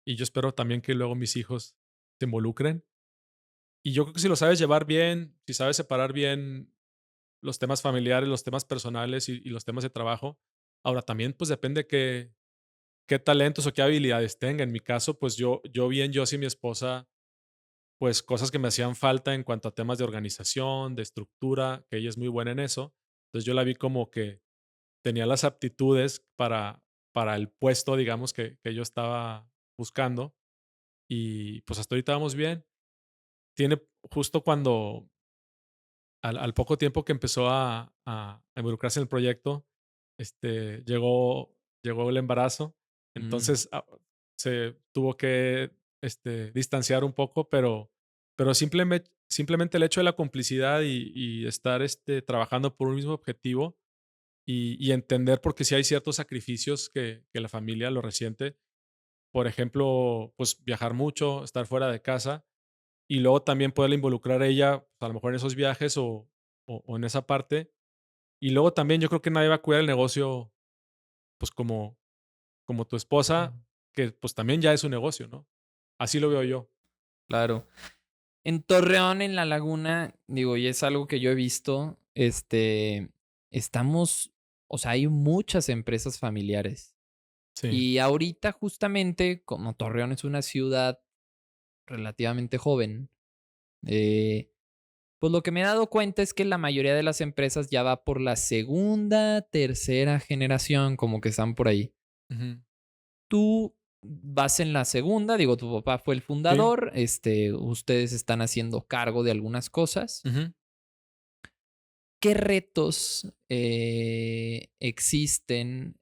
Y yo espero también que luego mis hijos se involucren. Y yo creo que si lo sabes llevar bien, si sabes separar bien los temas familiares, los temas personales y los temas de trabajo. Ahora también, pues depende qué talentos o qué habilidades tenga. En mi caso, pues yo bien, yo y mi esposa, pues cosas que me hacían falta en cuanto a temas de organización, de estructura, que ella es muy buena en eso. Entonces yo la vi como que tenía las aptitudes para el puesto, digamos, que yo estaba buscando. Y pues hasta ahorita vamos bien. Tiene justo cuando al poco tiempo que empezó a involucrarse en el proyecto, llegó el embarazo. Mm, Entonces, se tuvo que, distanciar un poco, pero simplemente el hecho de la complicidad y estar, trabajando por un mismo objetivo y entender, porque sí hay ciertos sacrificios que la familia lo resiente. Por ejemplo, pues, viajar mucho, estar fuera de casa, y luego también poderla involucrar a ella, pues, a lo mejor en esos viajes o en esa parte. Y luego también yo creo que nadie va a cuidar el negocio, pues, como tu esposa, mm, que, pues, también ya es un negocio, ¿no? Así lo veo yo. claro. En Torreón, en La Laguna, digo, y es algo que yo he visto, estamos, o sea, hay muchas empresas familiares. Sí. Y ahorita, justamente, como Torreón es una ciudad relativamente joven, eh, pues lo que me he dado cuenta es que la mayoría de las empresas ya va por la segunda, tercera generación, como que están por ahí. Ujú. Tú vas en la segunda, digo, tu papá fue el Sí. fundador, ustedes están haciendo cargo de algunas cosas. Ujú. ¿Qué retos existen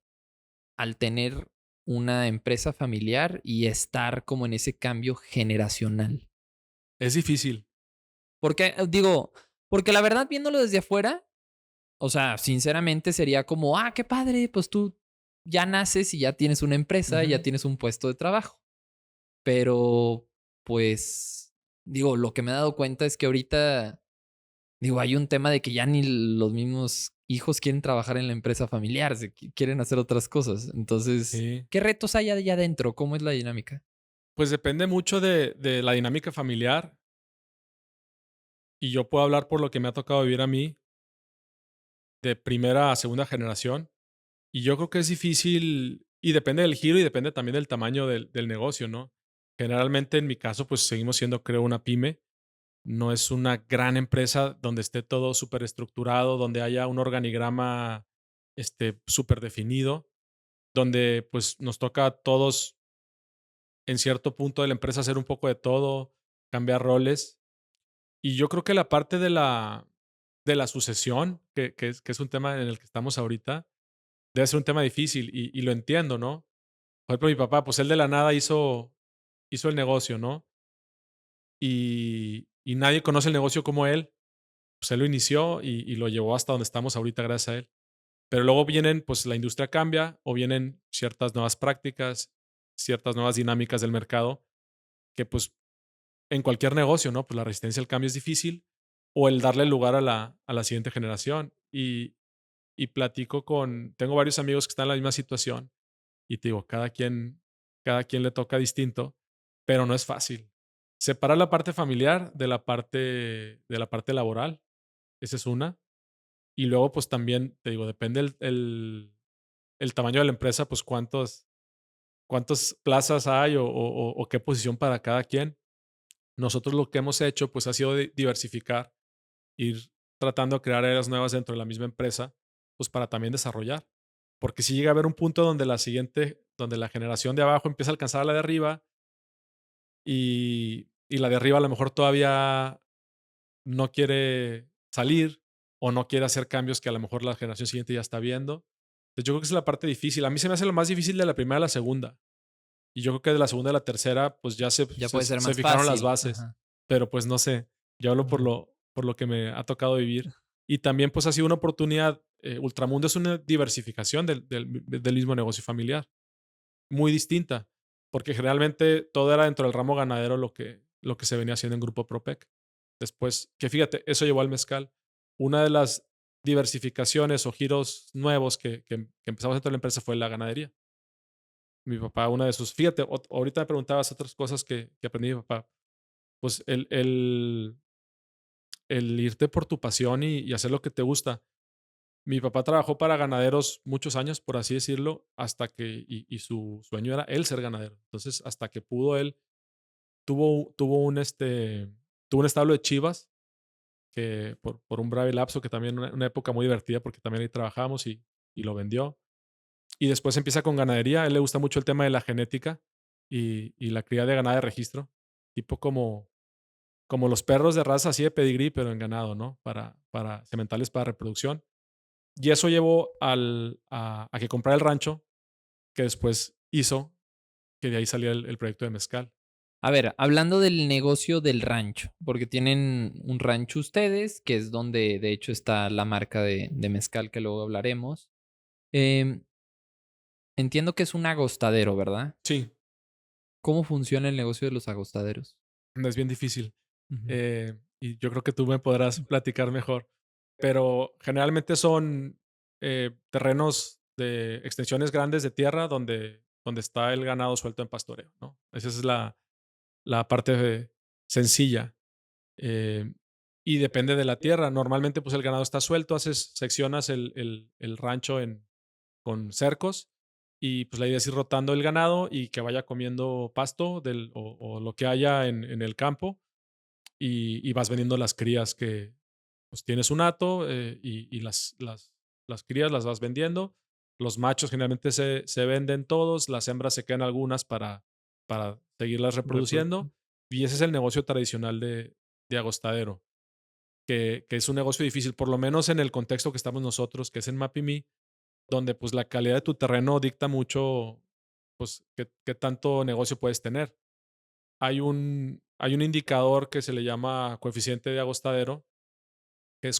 al tener una empresa familiar y estar como en ese cambio generacional? Es difícil. Porque, digo, porque la verdad, viéndolo desde afuera, o sea, sinceramente sería como, ah, qué padre, pues tú ya naces y ya tienes una empresa, ya Ujú. tienes un puesto de trabajo. Pero, pues, digo, lo que me he dado cuenta es que ahorita, digo, hay un tema de que ya ni los mismos hijos quieren trabajar en la empresa familiar, quieren hacer otras cosas. Entonces, Sí. ¿qué retos hay allá adentro? ¿Cómo es la dinámica? Pues depende mucho de la dinámica familiar, y yo puedo hablar por lo que me ha tocado vivir a mí, de primera a segunda generación. Y yo creo que es difícil, y depende del giro y depende también del tamaño del negocio, ¿no? Generalmente en mi caso, pues seguimos siendo, creo, una pyme. No es una gran empresa donde esté todo súper estructurado, donde haya un organigrama, súper definido, donde pues nos toca a todos en cierto punto de la empresa hacer un poco de todo, cambiar roles. Y yo creo que la parte de la sucesión, que es un tema en el que estamos ahorita, debe ser un tema difícil y lo entiendo, ¿no? Por ejemplo, mi papá, pues él de la nada hizo el negocio, ¿no? Y nadie conoce el negocio como él. Pues él lo inició y lo llevó hasta donde estamos ahorita gracias a él. Pero luego vienen, pues la industria cambia o vienen ciertas nuevas prácticas, ciertas nuevas dinámicas del mercado que pues en cualquier negocio, ¿no? Pues la resistencia al cambio es difícil o el darle lugar a la siguiente generación. Y platico tengo varios amigos que están en la misma situación y te digo, cada quien le toca distinto, pero no es fácil. Separar la parte familiar de la parte laboral, esa es una. Y luego, pues también, te digo, depende el tamaño de la empresa, pues cuántas plazas hay o qué posición para cada quien. Nosotros lo que hemos hecho, pues ha sido diversificar, ir tratando de crear áreas nuevas dentro de la misma empresa, pues para también desarrollar. Porque si llega a haber un punto donde la generación de abajo empieza a alcanzar a la de arriba y la de arriba a lo mejor todavía no quiere salir o no quiere hacer cambios que a lo mejor la generación siguiente ya está viendo. Entonces yo creo que esa es la parte difícil. A mí se me hace lo más difícil de la primera a la segunda. Y yo creo que de la segunda a la tercera, pues ya se, Ya se, puede ser se más fijaron las fácil. bases. Ajá. Pero pues no sé, yo hablo por Ujú. lo que me ha tocado vivir. Y también pues ha sido una oportunidad. Ultramundo es una diversificación del mismo negocio familiar, muy distinta, porque generalmente todo era dentro del ramo ganadero lo que se venía haciendo en Grupo Propec. Después, que fíjate, eso llevó al mezcal. Una de las diversificaciones o giros nuevos que empezamos dentro de la empresa fue la ganadería. Mi papá, una de sus, fíjate, ahorita me preguntabas otras cosas que aprendí de mi papá. Pues el irte por tu pasión y hacer lo que te gusta. Mi papá trabajó para ganaderos muchos años, por así decirlo, hasta que, y su sueño era él ser ganadero. Entonces, hasta que pudo él, tuvo un establo de chivas que por un breve lapso, que también una época muy divertida porque también ahí trabajamos y lo vendió. Y después empieza con ganadería. A él le gusta mucho el tema de la genética y la cría de ganado de registro, tipo como los perros de raza así de pedigrí, pero en ganado, ¿no? Para sementales para reproducción. Y eso llevó a que comprara el rancho, que después hizo que de ahí saliera el proyecto de mezcal. A ver, hablando del negocio del rancho, porque tienen un rancho ustedes, que es donde de hecho está la marca de mezcal que luego hablaremos. Em, entiendo que es un agostadero, ¿verdad? Sí, ¿Cómo funciona el negocio de los agostaderos? es bien difícil. Ujú. Y yo creo que tú me podrás platicar mejor. Pero generalmente son terrenos de extensiones grandes de tierra donde está el ganado suelto en pastoreo, ¿no? Esa es la parte sencilla. eh, y depende de la tierra. Normalmente, pues el ganado está suelto, seccionas el rancho con cercos y pues la idea es ir rotando el ganado y que vaya comiendo pasto o lo que haya en el campo y vas vendiendo las crías que pues tienes un hato y las crías las vas vendiendo. Los machos generalmente se venden todos, las hembras se quedan algunas para seguirlas reproduciendo y ese es el negocio tradicional de agostadero, que es un negocio difícil, por lo menos en el contexto que estamos nosotros, que es en MapIMI, donde pues la calidad de tu terreno dicta mucho pues qué tanto negocio puedes tener. Hay un indicador que se le llama coeficiente de agostadero, que es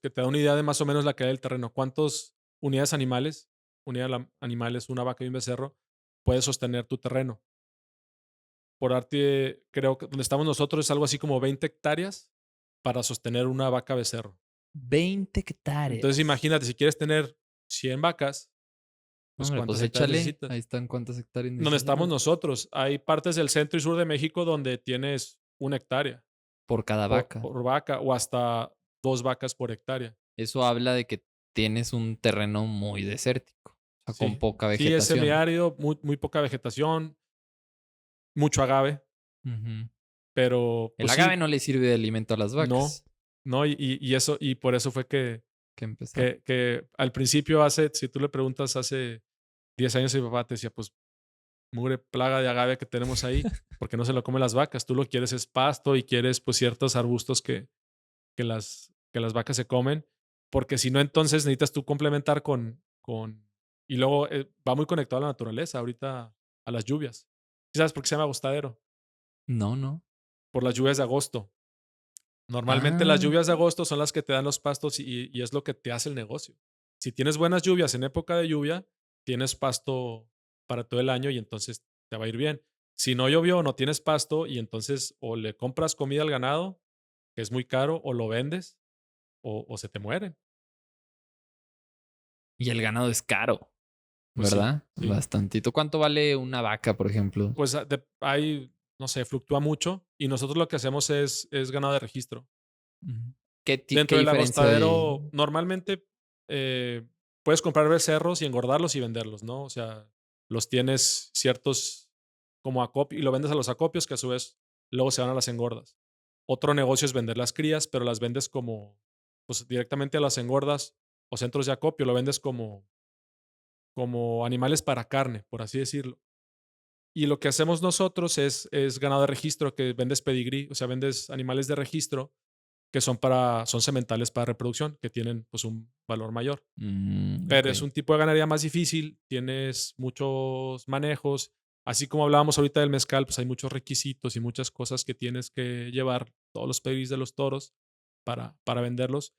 que te da una idea de más o menos la calidad del terreno, cuántos unidades animales, animales, una vaca y un becerro, puede sostener tu terreno. Por arte, creo que donde estamos nosotros es algo así como 20 hectáreas para sostener una vaca becerro. 20 Entonces hectáreas. imagínate, si quieres tener 100 vacas, pues Hombre, pues ¿cuántas hectáreas échale. Ahí necesitas? están cuántas hectáreas Donde estamos necesitas nosotros, hay partes del centro y sur de México donde tienes 1 hectárea por cada por, vaca. por vaca o hasta 2 vacas por hectárea. Eso habla de que tienes un terreno muy desértico, o sea, con Sí, poca sí, es vegetación. semiárido, muy poca vegetación, mucho agave, Ujú. pero El pues agave sí, no le sirve de alimento a las no, vacas. no, y por eso fue Que empezaron. que al principio si tú le preguntas hace 10 años a mi papá, te decía, pues, mugre plaga de agave que tenemos ahí, porque no se lo comen las vacas, tú lo quieres es pasto y quieres pues ciertos arbustos que las vacas se comen, porque si no, entonces necesitas tú complementar y luego va muy conectado a la naturaleza, ahorita a las lluvias. ¿Sí sabes por qué se llama agostadero? No, no. Por las lluvias de agosto. Normalmente las Ah, lluvias de agosto son las que te dan los pastos y es lo que te hace el negocio. Si tienes buenas lluvias en época de lluvia, tienes pasto para todo el año y entonces te va a ir bien. Si no llovió, no tienes pasto y entonces o le compras comida al ganado, que es muy caro, o lo vendes o se te mueren. y el ganado es caro, Pues sí, ¿verdad? sí. Bastantito. ¿Cuánto vale una vaca, por ejemplo? Pues no sé, fluctúa mucho y nosotros lo que hacemos es ganado de registro. Ujú. ¿Qué Dentro del diferencia hay? agostadero, normalmente puedes comprar becerros y engordarlos y venderlos, ¿no? O sea, los tienes ciertos como acopio y lo vendes a los acopios que a su vez luego se van a las engordas. Otro negocio es vender las crías, pero las vendes pues directamente a las engordas o centros de acopio, lo vendes como animales para carne, por así decirlo. Y lo que hacemos nosotros es ganado de registro, que vendes pedigrí, o sea, vendes animales de registro que son sementales para reproducción, que tienen pues un valor mayor. Ok. Pero es un tipo de ganadería más difícil, tienes muchos manejos, así como hablábamos ahorita del mezcal, pues hay muchos requisitos y muchas cosas que tienes que llevar, todos los pedigrís de los toros para venderlos.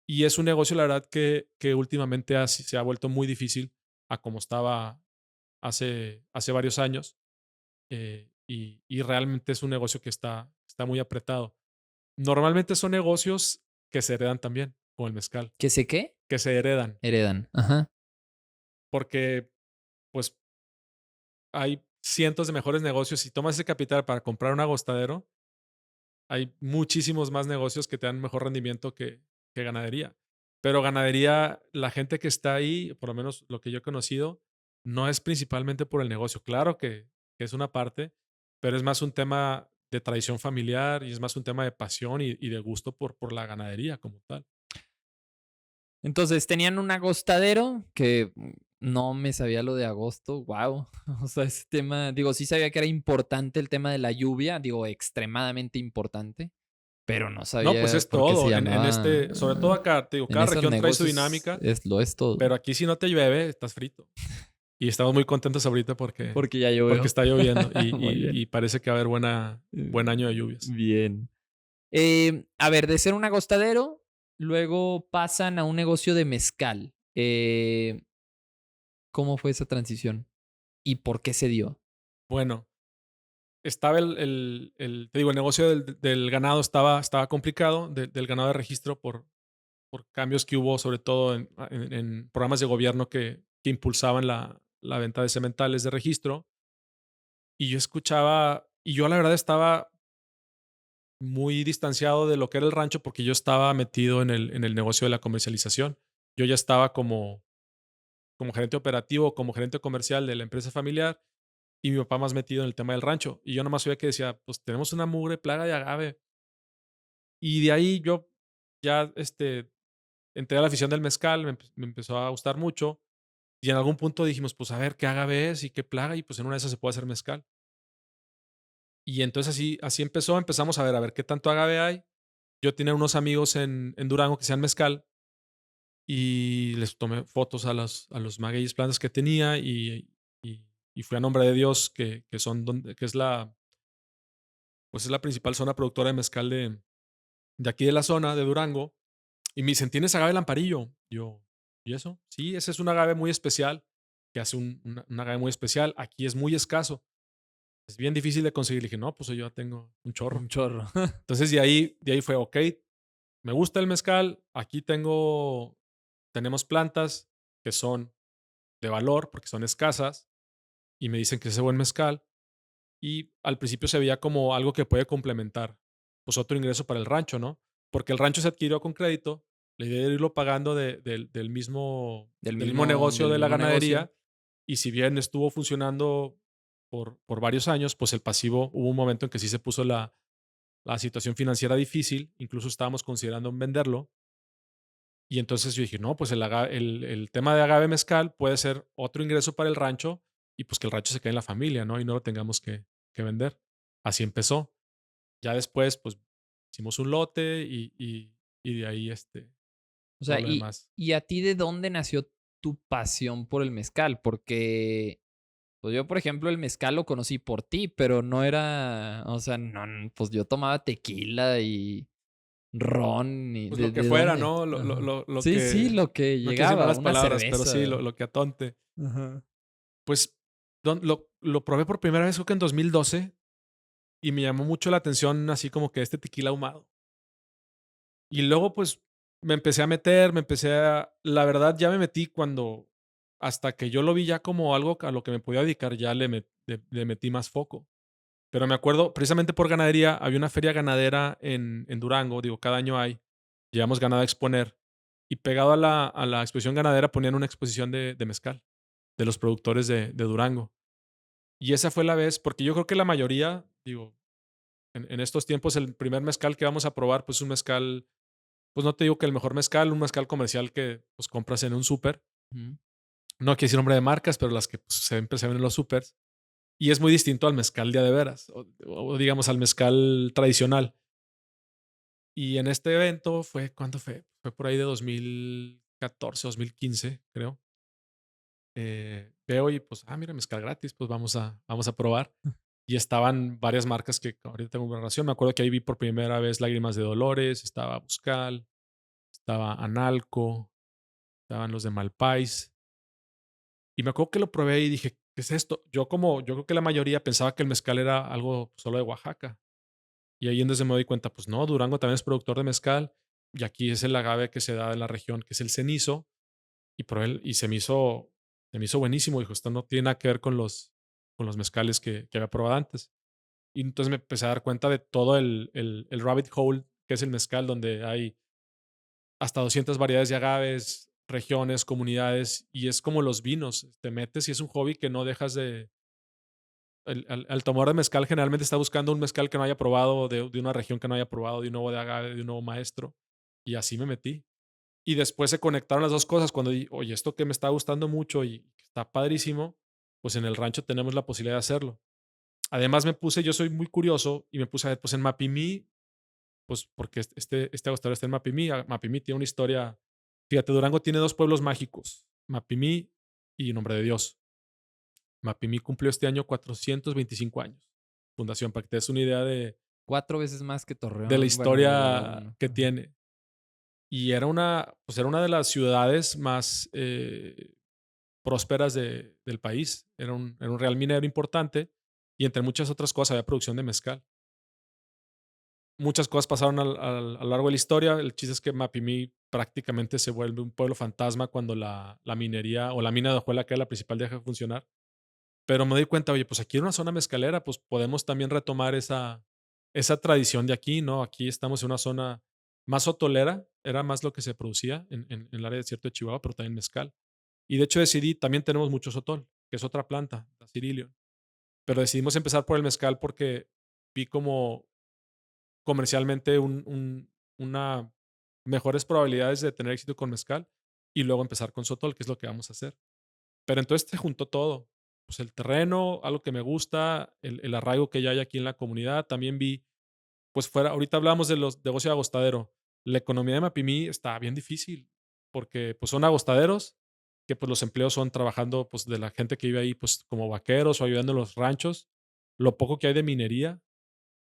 Y es un negocio, la verdad, que últimamente se ha vuelto muy difícil a como estaba hace varios años. Y realmente es un negocio que está muy apretado. Normalmente son negocios que se heredan también. con el mezcal, ¿Qué sé qué? que se heredan, Heredan. Ajá. porque pues hay cientos de mejores negocios. Si tomas ese capital para comprar un agostadero, hay muchísimos más negocios que te dan mejor rendimiento que ganadería. Pero ganadería, la gente que está ahí, por lo menos lo que yo he conocido, no es principalmente por el negocio. Claro que es una parte, pero es más un tema de tradición familiar y es más un tema de pasión y de gusto por la ganadería como tal. Entonces tenían un agostadero que no me sabía lo de agosto. Wow. O sea, ese tema, digo, sí sabía que era importante el tema de la lluvia, digo, extremadamente importante, pero no No, pues sabía es por qué se todo. En llamaba. sobre todo acá, te digo, En cada esos región trae su negocios dinámica, lo es todo. pero aquí si no te llueve, estás frito. Y estamos muy contentos ahorita Porque ya porque llovió. está lloviendo Muy bien. y parece que va a haber buen año de lluvias. Bien. A ver, de ser un agostadero, luego pasan a un negocio de mezcal. ¿Cómo fue esa transición? ¿Y por qué se dio? Bueno, estaba te digo, el negocio del ganado estaba complicado, del ganado de registro por cambios que hubo, sobre todo en programas de gobierno que impulsaban la venta de sementales de registro. Y yo escuchaba, y yo la verdad estaba muy distanciado de lo que era el rancho porque yo estaba metido en el negocio de la comercialización. Yo ya estaba como gerente operativo, como gerente comercial de la empresa familiar y mi papá más metido en el tema del rancho. Y yo nomás oía que decía, pues tenemos una mugre plaga de agave. Y de ahí yo ya entré a la afición del mezcal, me empezó a gustar mucho. Y en algún punto dijimos, pues a ver qué agave es y qué plaga, y pues en una de esas se puede hacer mezcal. Y entonces así empezó, empezamos a ver qué tanto agave hay. Yo tenía unos amigos en Durango que sean mezcal y les tomé fotos a los magueyes plantas que tenía y, y fui a nombre de Dios, que es la principal zona productora de mezcal de aquí de la zona, de Durango. Y me dicen, ¿tienes agave lamparillo? Yo, ¿y eso? Sí, ese es un agave muy especial, que hace un agave muy especial. Aquí es muy escaso. Es bien difícil de conseguir. Le dije, no, pues yo ya tengo un Un chorro. chorro. Entonces de ahí fue, ok, me gusta el mezcal. Aquí tenemos plantas que son de valor porque son escasas y me dicen que es buen mezcal. Y al principio se veía como algo que puede complementar, pues otro ingreso para el rancho, ¿no? Porque el rancho se adquirió con crédito, la idea era irlo pagando del mismo negocio Del de la mismo negocio. ganadería. Y si bien estuvo funcionando por varios años, pues el pasivo, hubo un momento en que sí se puso la situación financiera difícil, incluso estábamos considerando en venderlo. Y entonces yo dije, no, pues el tema de agave mezcal puede ser otro ingreso para el rancho y pues que el rancho se quede en la familia, ¿no? Y no lo tengamos que vender. Así empezó. Ya después, pues hicimos un lote y de ahí O todo sea, lo demás. ¿y a ti de dónde nació tu pasión por el mezcal? Porque, pues yo, por ejemplo, el mezcal lo conocí por ti, pero no era, o sea, no, pues yo tomaba tequila y ron y Pues lo que ¿de fuera, dónde? ¿no? Lo, lo, Ajá. lo, lo Sí, sí, que, lo que no quiero decir llegaba, malas una palabras, pero sí, cerveza. lo que atonte. Ajá. Pues lo probé por primera vez creo que en 2012 y me llamó mucho la atención así como que este tequila ahumado. Y luego, pues, me empecé a meter, la verdad, ya me metí hasta que yo lo vi ya como algo a lo que me podía dedicar, ya le metí más foco. Pero me acuerdo, precisamente por ganadería, había una feria ganadera en Durango, digo, cada año hay, llevamos ganado a exponer, y pegado a la exposición ganadera ponían una exposición de mezcal, de los productores de Durango. Y esa fue la vez, porque yo creo que la mayoría, digo, en estos tiempos, el primer mezcal que vamos a probar, pues un mezcal, pues no te digo que el mejor mezcal, un mezcal comercial que pues compras en un súper. Ujú. No quiero decir nombre de marcas, pero las que pues, siempre se ven en los súpers. Y es muy distinto al mezcal de a de veras, o digamos al mezcal tradicional. Y en este evento ¿cuándo fue? Fue por ahí de 2014, 2015, creo. Veo y pues, mira, mezcal gratis, pues vamos a probar. Y estaban varias marcas que ahorita tengo una relación. Me acuerdo que ahí vi por primera vez Lágrimas de Dolores, estaba Buscal, estaba Analco, estaban los de Malpais. Y me acuerdo que lo probé y dije, ¿qué es esto? Yo creo que la mayoría pensaba que el mezcal era algo solo de Oaxaca. Y ahí en donde me doy cuenta, pues no, Durango también es productor de mezcal. y aquí es el agave que se da en la región, que es el cenizo, y probé y se me hizo buenísimo. Dijo, esto no tiene nada que ver con los mezcales que había probado antes. Y entonces me empecé a dar cuenta de todo el rabbit hole que es el mezcal, donde hay hasta 200 variedades de agaves, regiones, comunidades, y es como los vinos. Te metes y es un hobby que no dejas de. Al tomador de mezcal generalmente está buscando un mezcal que no haya probado, de una región que no haya probado, de un nuevo de agave, de un nuevo maestro. Y así me metí. Y después se conectaron las dos cosas cuando di, oye, esto que me está gustando mucho y está padrísimo, pues en el rancho tenemos la posibilidad de hacerlo. Además yo soy muy curioso y me puse a ver, pues en Mapimí, pues porque este agostadero está en Mapimí. Mapimí tiene una historia. Fíjate, Durango tiene dos pueblos mágicos, Mapimí y Nombre de Dios. Mapimí cumplió este año 425 años. Fundación, para que te des una idea de, 4 veces más que de la Torreón, bueno, de historia León. que Ajá. tiene. Y pues era una de las ciudades más prósperas del país. Era un real minero importante y entre muchas otras cosas había producción de mezcal. Muchas cosas pasaron a lo largo de la historia. El chiste es que Mapimí prácticamente se vuelve un pueblo fantasma cuando la minería o la mina de Ojuela, que era la principal, deja de funcionar. Pero me doy cuenta, oye, pues aquí en una zona mezcalera, pues podemos también retomar esa tradición de aquí, ¿no? Aquí estamos en una zona más hotolera, era más lo que se producía en el área de desierto de Chihuahua, pero también mezcal. Y de hecho decidí, también tenemos mucho sotol, que es otra planta, la Cirilion. Pero decidimos empezar por el mezcal porque vi como comercialmente una mejores probabilidades de tener éxito con mezcal y luego empezar con sotol, que es lo que vamos a hacer. Pero entonces se juntó todo. Pues el terreno, algo que me gusta, el arraigo que ya hay aquí en la comunidad. También vi, pues ahorita hablamos de los negocios de agostadero. La economía de Mapimí está bien difícil porque pues son agostaderos que pues los empleos son trabajando pues de la gente que vive ahí pues como vaqueros o ayudando en los ranchos. Lo poco que hay de minería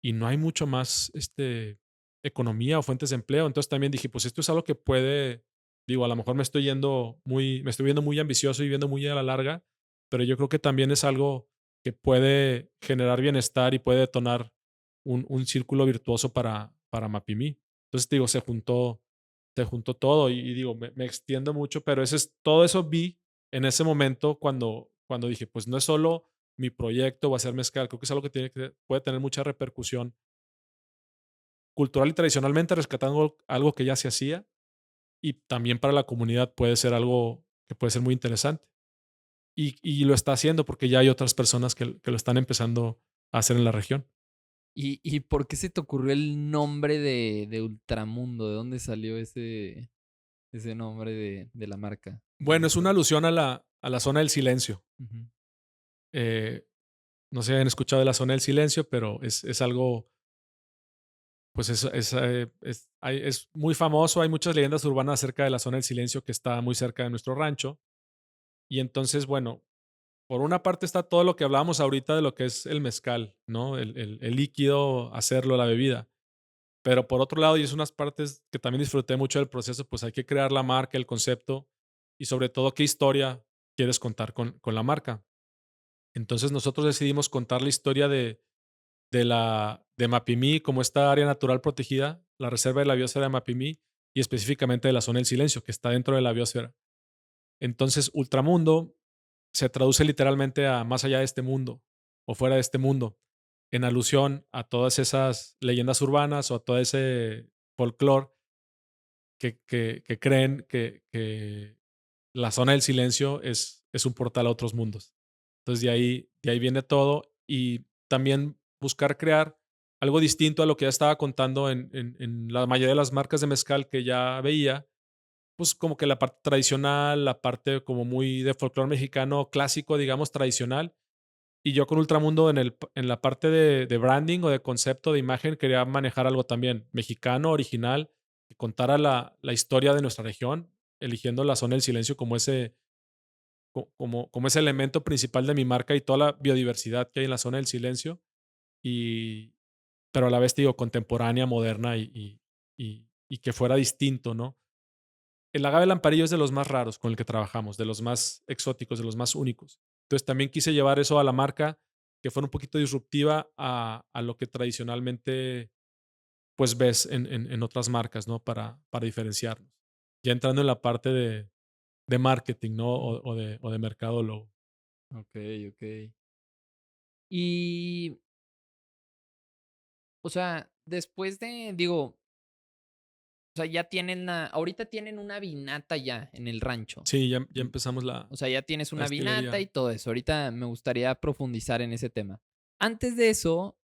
y no hay mucho más economía o fuentes de empleo. Entonces también dije, pues esto es algo que puede, digo, a lo mejor me estoy viendo muy ambicioso y viendo muy a la larga, pero yo creo que también es algo que puede generar bienestar y puede detonar un círculo virtuoso para Mapimí. Entonces, digo, se juntó todo y digo, me extiendo mucho, pero todo eso vi en ese momento cuando dije, pues no es solo mi proyecto va a ser mezcal. Creo que es algo que puede tener mucha repercusión cultural y tradicionalmente, rescatando algo que ya se hacía y también para la comunidad puede ser algo que puede ser muy interesante. Y lo está haciendo porque ya hay otras personas que lo están empezando a hacer en la región. ¿Y por qué se te ocurrió el nombre de Ultramundo? ¿De dónde salió ese nombre de la marca? Bueno, es una alusión a la zona del silencio. Ujú. Eh, no sé si han escuchado de la zona del silencio, pero es algo, pues es muy famoso. Hay muchas leyendas urbanas acerca de la zona del silencio que está muy cerca de nuestro rancho. Y entonces, bueno, por una parte está todo lo que hablábamos ahorita de lo que es el mezcal, ¿no? El líquido, hacerlo, la bebida. Pero por otro lado, y es unas partes que también disfruté mucho del proceso, pues hay que crear la marca, el concepto y sobre todo qué historia quieres contar con la marca. Entonces nosotros decidimos contar la historia de Mapimí como esta área natural protegida, la reserva de la biosfera de Mapimí y específicamente de la zona del silencio que está dentro de la biosfera. Entonces, Ultramundo se traduce literalmente a más allá de este mundo o fuera de este mundo, en alusión a todas esas leyendas urbanas o a todo ese folclore que creen que la zona del silencio es un portal a otros mundos. Entonces de ahí viene todo y también buscar crear algo distinto a lo que ya estaba contando en la mayoría de las marcas de mezcal que ya veía, pues como que la parte tradicional, la parte como muy de folclore mexicano clásico, digamos, tradicional. Y yo con Ultramundo en la parte de branding o de concepto de imagen quería manejar algo también mexicano, original, que contara la historia de nuestra región, eligiendo la zona del silencio como ese elemento principal de mi marca y toda la biodiversidad que hay en la zona del silencio. Y, pero a la vez, te digo, contemporánea, moderna y que fuera distinto, ¿no? El agave lamparillo es de los más raros con el que trabajamos, de los más exóticos, de los más únicos. Entonces también quise llevar eso a la marca, que fuera un poquito disruptiva a lo que tradicionalmente pues ves en otras marcas, ¿no? Para diferenciarnos. Ya entrando en la parte de marketing, ¿no? Ujú. O de mercadólogo. Okey, okey. Y, o sea, después de digo, o sea, ya tienen ahorita tienen una vinata ya en el rancho. Sí, ya Mm, empezamos la, o sea, ya tienes la una vinata y destilería. todo eso. Ahorita me gustaría profundizar en ese tema. Antes de eso,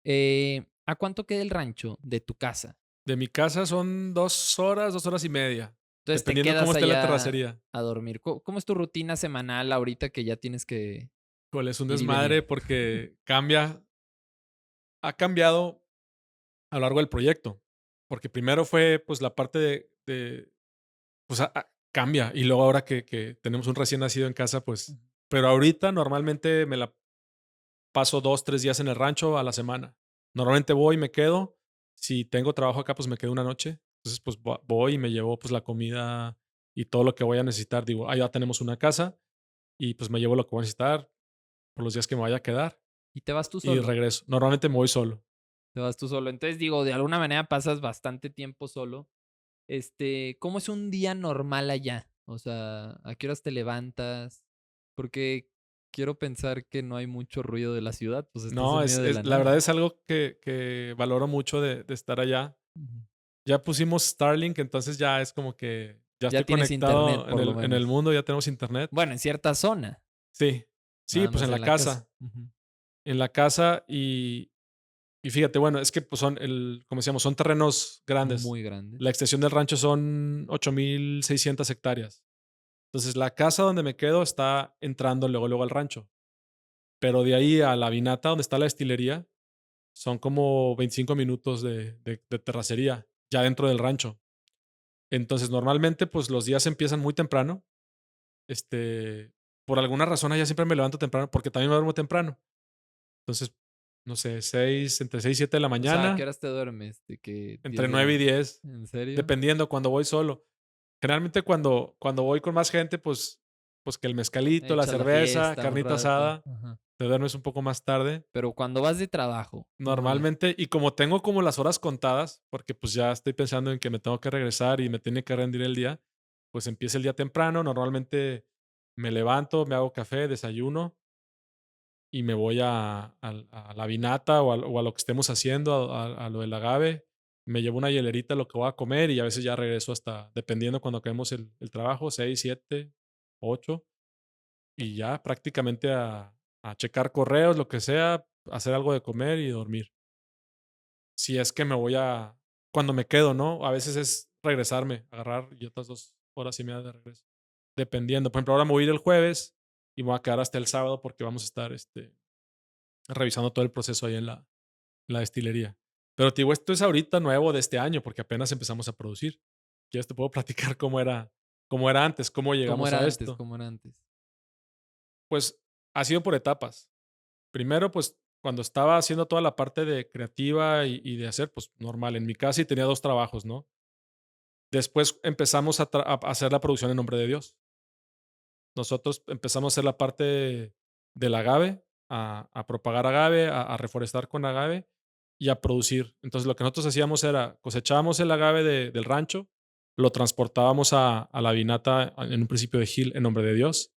¿a cuánto queda el rancho de tu casa? De mi casa son 2 horas, 2 horas y media, Entonces, te dependiendo cómo quedas esté la allá terracería. a dormir. ¿Cómo es tu rutina semanal ahorita que ya tienes que Híjole, es un ir y desmadre venir? porque ha cambiado a lo largo del proyecto. Porque primero fue, pues, la parte pues, cambia. Y luego ahora que tenemos un recién nacido en casa, pues, Ujú. pero ahorita normalmente me la paso 2, 3 días en el rancho a la semana. Normalmente voy y me quedo. Si tengo trabajo acá, pues me quedo una noche. Entonces, pues voy y me llevo pues la comida y todo lo que voy a necesitar. Digo, ya tenemos una casa y pues me llevo lo que voy a necesitar por los días que me vaya a quedar ¿Y te vas tú y solo? regreso. Normalmente me voy solo. Te vas tú solo. Entonces, digo, de alguna manera pasas bastante tiempo solo. ¿Cómo es un día normal allá? O sea, ¿a qué horas te levantas? Porque quiero pensar que no hay mucho ruido de la ciudad, pues estás No, en medio de la la verdad nada. es algo que valoro mucho de estar allá. Ujú. Ya pusimos Starlink, entonces ya es como que ya Ya estoy tienes internet, conectado en por lo el menos. mundo, ya tenemos internet. Bueno, en cierta zona, Sí, sí, nada pues más en en la la casa. casa. Ujú. En la casa y fíjate, bueno, es que, pues, como decíamos, son terrenos grandes. Muy grande. La extensión del rancho son 8,600 hectáreas. Entonces, la casa donde me quedo está entrando luego al rancho, pero de ahí a la vinata, donde está la destilería, son como 25 minutos de terracería, ya dentro del rancho. Entonces, normalmente, pues, los días empiezan muy temprano. Este, por alguna razón, allá siempre me levanto temprano, porque también me duermo temprano. Entonces, no sé, entre 6 y 7 de la O sea, ¿a qué mañana, horas te duermes? ¿De que entre 10 de 9 y la 10, ¿En serio? dependiendo cuando voy solo. Generalmente cuando voy con más gente, pues que el mezcalito, la Echas la cerveza, fiesta un carnita rato. asada, Ajá. te duermes un poco más tarde. Pero cuando vas de trabajo, ¿cómo le Normalmente, y como tengo como las horas contadas, porque pues ya estoy pensando en que me tengo que regresar y me tiene que rendir el día, pues empieza el día temprano. Normalmente me levanto, me hago café, desayuno y me voy a la vinata o a lo que estemos haciendo, a lo del agave. Me llevo una hielerita, lo que voy a comer y a veces ya regreso hasta, dependiendo cuando acabemos el trabajo, 6 7 8 y ya prácticamente a checar correos, lo que sea, hacer algo de comer y dormir. Si es que me voy cuando me quedo, ¿no? A veces es regresarme, agarrar y otras 2 horas y media de regreso. Dependiendo. Por ejemplo, ahora me voy a ir el jueves y me voy a quedar hasta el sábado porque vamos a estar revisando todo el proceso ahí en la destilería. Pero te digo, esto es ahorita nuevo de este año porque apenas empezamos a producir. ¿Quieres te puedo platicar cómo era antes, cómo ¿Cómo llegamos era a antes? esto? ¿Cómo era antes? Pues ha sido por etapas. Primero, pues cuando estaba haciendo toda la parte de creativa y de hacer, pues normal, en mi casa y tenía 2 trabajos, ¿no? Después empezamos a hacer la producción en nombre de Dios. Nosotros empezamos a hacer la parte del agave, a propagar agave, a reforestar con agave y a producir. Entonces, lo que nosotros hacíamos era cosechábamos el agave del rancho, lo transportábamos a la vinata en un principio de Gil en nombre de Dios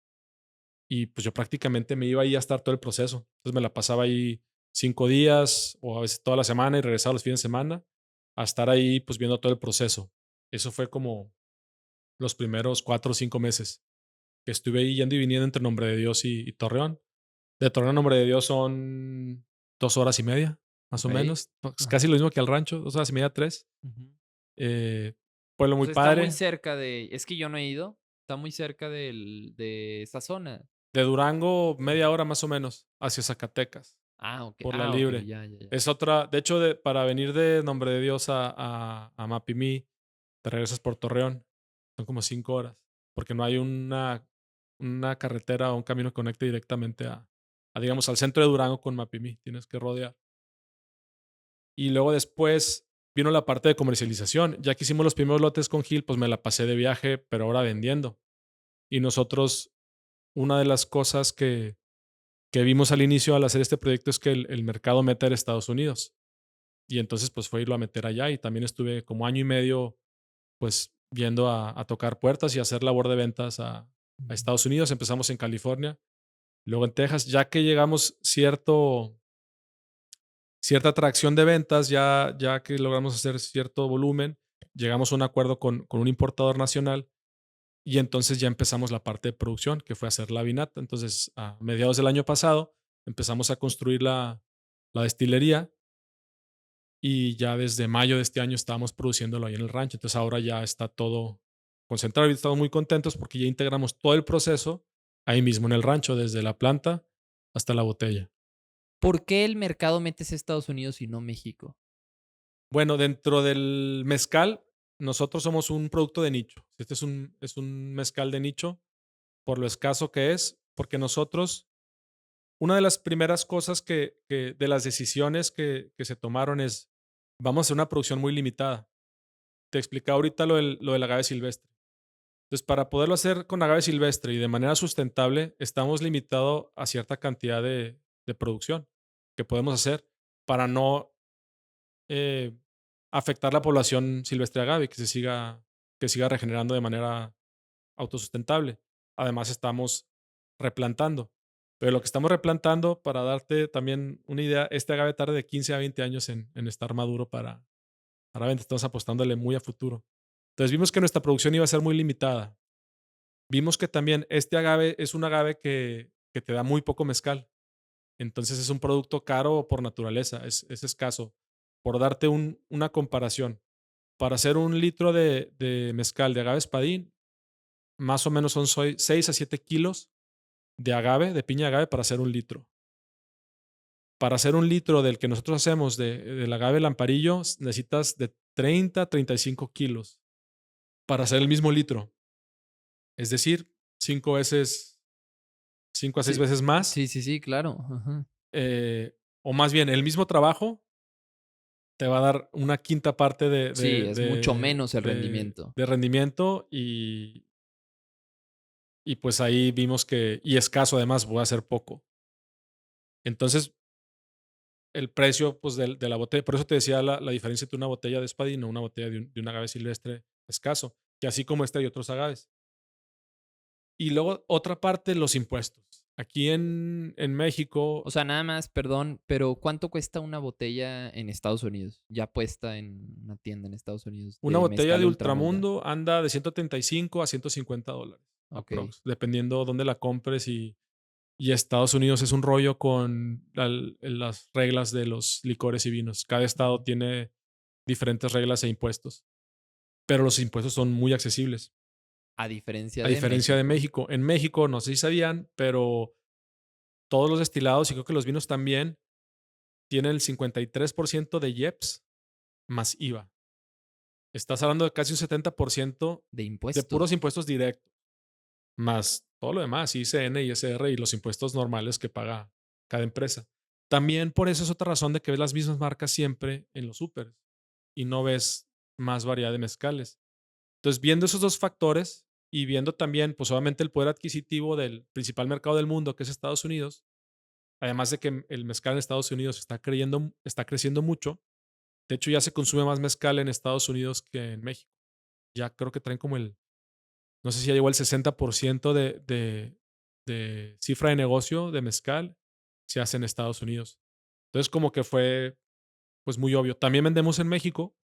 y pues yo prácticamente me iba ahí a estar todo el proceso. Entonces me la pasaba ahí 5 días o a veces toda la semana y regresaba los fines de semana a estar ahí pues viendo todo el proceso. Eso fue como los primeros 4 o 5 meses que estuve ahí yendo y viniendo entre Nombre de Dios y Torreón. De Torreón a Nombre de Dios son 2 horas y media, más o Okey. menos. Pues casi Ajá. lo mismo que al rancho, 2 horas y media, tres. Ujú. Eh, Pueblo O muy sea, está muy padre. cerca es que yo no he ido, está muy cerca de esa zona. De Durango, Ujú. media hora más o menos, hacia Zacatecas, por la Okey, libre. ya, ya, ya. Es otra, de hecho, para venir de Nombre de Dios a Mapimí, te regresas por Torreón. Son como 5 horas, porque no hay una carretera o un camino que conecte directamente digamos, al centro de Durango con Mapimí. Tienes que rodear. Y luego después vino la parte de comercialización. Ya que hicimos los primeros lotes con Gil, pues me la pasé de viaje, pero ahora vendiendo. Y nosotros, una de las cosas que vimos al inicio al hacer este proyecto es que el mercado meta era Estados Unidos. Y entonces, pues, fue irlo a meter allá, y también estuve como año y medio, pues, yendo a tocar puertas y hacer labor de ventas a Mm. Estados Unidos. Empezamos en California, luego en Texas, ya que llegamos cierta atracción de ventas, ya que logramos hacer cierto volumen, llegamos a un acuerdo con un importador nacional, y entonces ya empezamos la parte de producción, que fue hacer la vinata. Entonces, a mediados del año pasado, empezamos a construir la destilería, y ya desde mayo de este año estábamos produciéndolo ahí en el rancho. Entonces, ahora ya está todo concentrado y estamos muy contentos porque ya integramos todo el proceso ahí mismo en el rancho, desde la planta hasta la botella. ¿Por qué el mercado metes a Estados Unidos y no México? Bueno, dentro del mezcal, nosotros somos un producto de nicho. Este es un mezcal de nicho por lo escaso que es, porque nosotros, una de las primeras cosas de las decisiones que se tomaron es, vamos a hacer una producción muy limitada. Te explicaba ahorita lo del agave silvestre. Entonces, para poderlo hacer con agave silvestre y de manera sustentable, estamos limitados a cierta cantidad de producción que podemos hacer para no eh, afectar la población silvestre de agave, que siga regenerando de manera autosustentable. Además, estamos replantando. Pero lo que estamos replantando, para darte también una idea, este agave tarda de 15 a 20 años en estar maduro para venta. Estamos apostándole muy a futuro. Entonces vimos que nuestra producción iba a ser muy limitada. Vimos que también este agave es un agave que te da muy poco mezcal. Entonces es un producto caro por naturaleza, es escaso. Por darte una comparación, para hacer un litro de mezcal de agave espadín, más o menos son 6 a 7 kilos de agave, de piña de agave, para hacer un litro. Para hacer un litro del que nosotros hacemos del agave lamparillo, necesitas de 30 a 35 kilos para hacer el mismo litro. Es decir, 5 a 6 Sí, veces más, sí, sí, sí, claro. Ajá. o más bien el mismo trabajo te va a dar una quinta parte de, Sí, de, es mucho de, menos el de- rendimiento. de rendimiento, y pues ahí vimos y escaso además, voy a hacer poco. Entonces, el precio pues de la botella, por eso te decía la diferencia entre una botella de espadín o una botella de un agave silvestre escaso, que así como este hay otros agaves. Y luego otra parte, los impuestos. Aquí en O México, sea, nada más, perdón, pero ¿cuánto cuesta una botella en Estados Unidos? Ya puesta en una tienda en Estados Unidos una de botella mezcal de ultramundo. Ultramundo anda de 135 a $150, Ok. aprox, dependiendo dónde la compres. Y Estados Unidos es un rollo con las reglas de los licores y vinos. Cada estado Ujú. tiene diferentes reglas e impuestos, pero los impuestos son muy accesibles. A diferencia A de diferencia de México. México. En México, no sé si sabían, pero todos los destilados y creo que los vinos también tienen el 53% de IEPS más IVA. Estás hablando de casi un 70% De de puros impuestos. impuestos directos, más todo lo demás, ICN, ISR y los impuestos normales que paga cada empresa. También por eso es otra razón de que ves las mismas marcas siempre en los súperes y no ves más variedad de mezcales. Entonces, viendo esos dos factores y viendo también, pues obviamente el poder adquisitivo del principal mercado del mundo, que es Estados Unidos, además de que el mezcal en Estados Unidos está creciendo mucho. De hecho, ya se consume más mezcal en Estados Unidos que en México. Ya creo que traen como no sé si ya llegó el 60% de cifra de negocio de mezcal se hace en Estados Unidos. Entonces, como que fue pues muy obvio. También vendemos en México,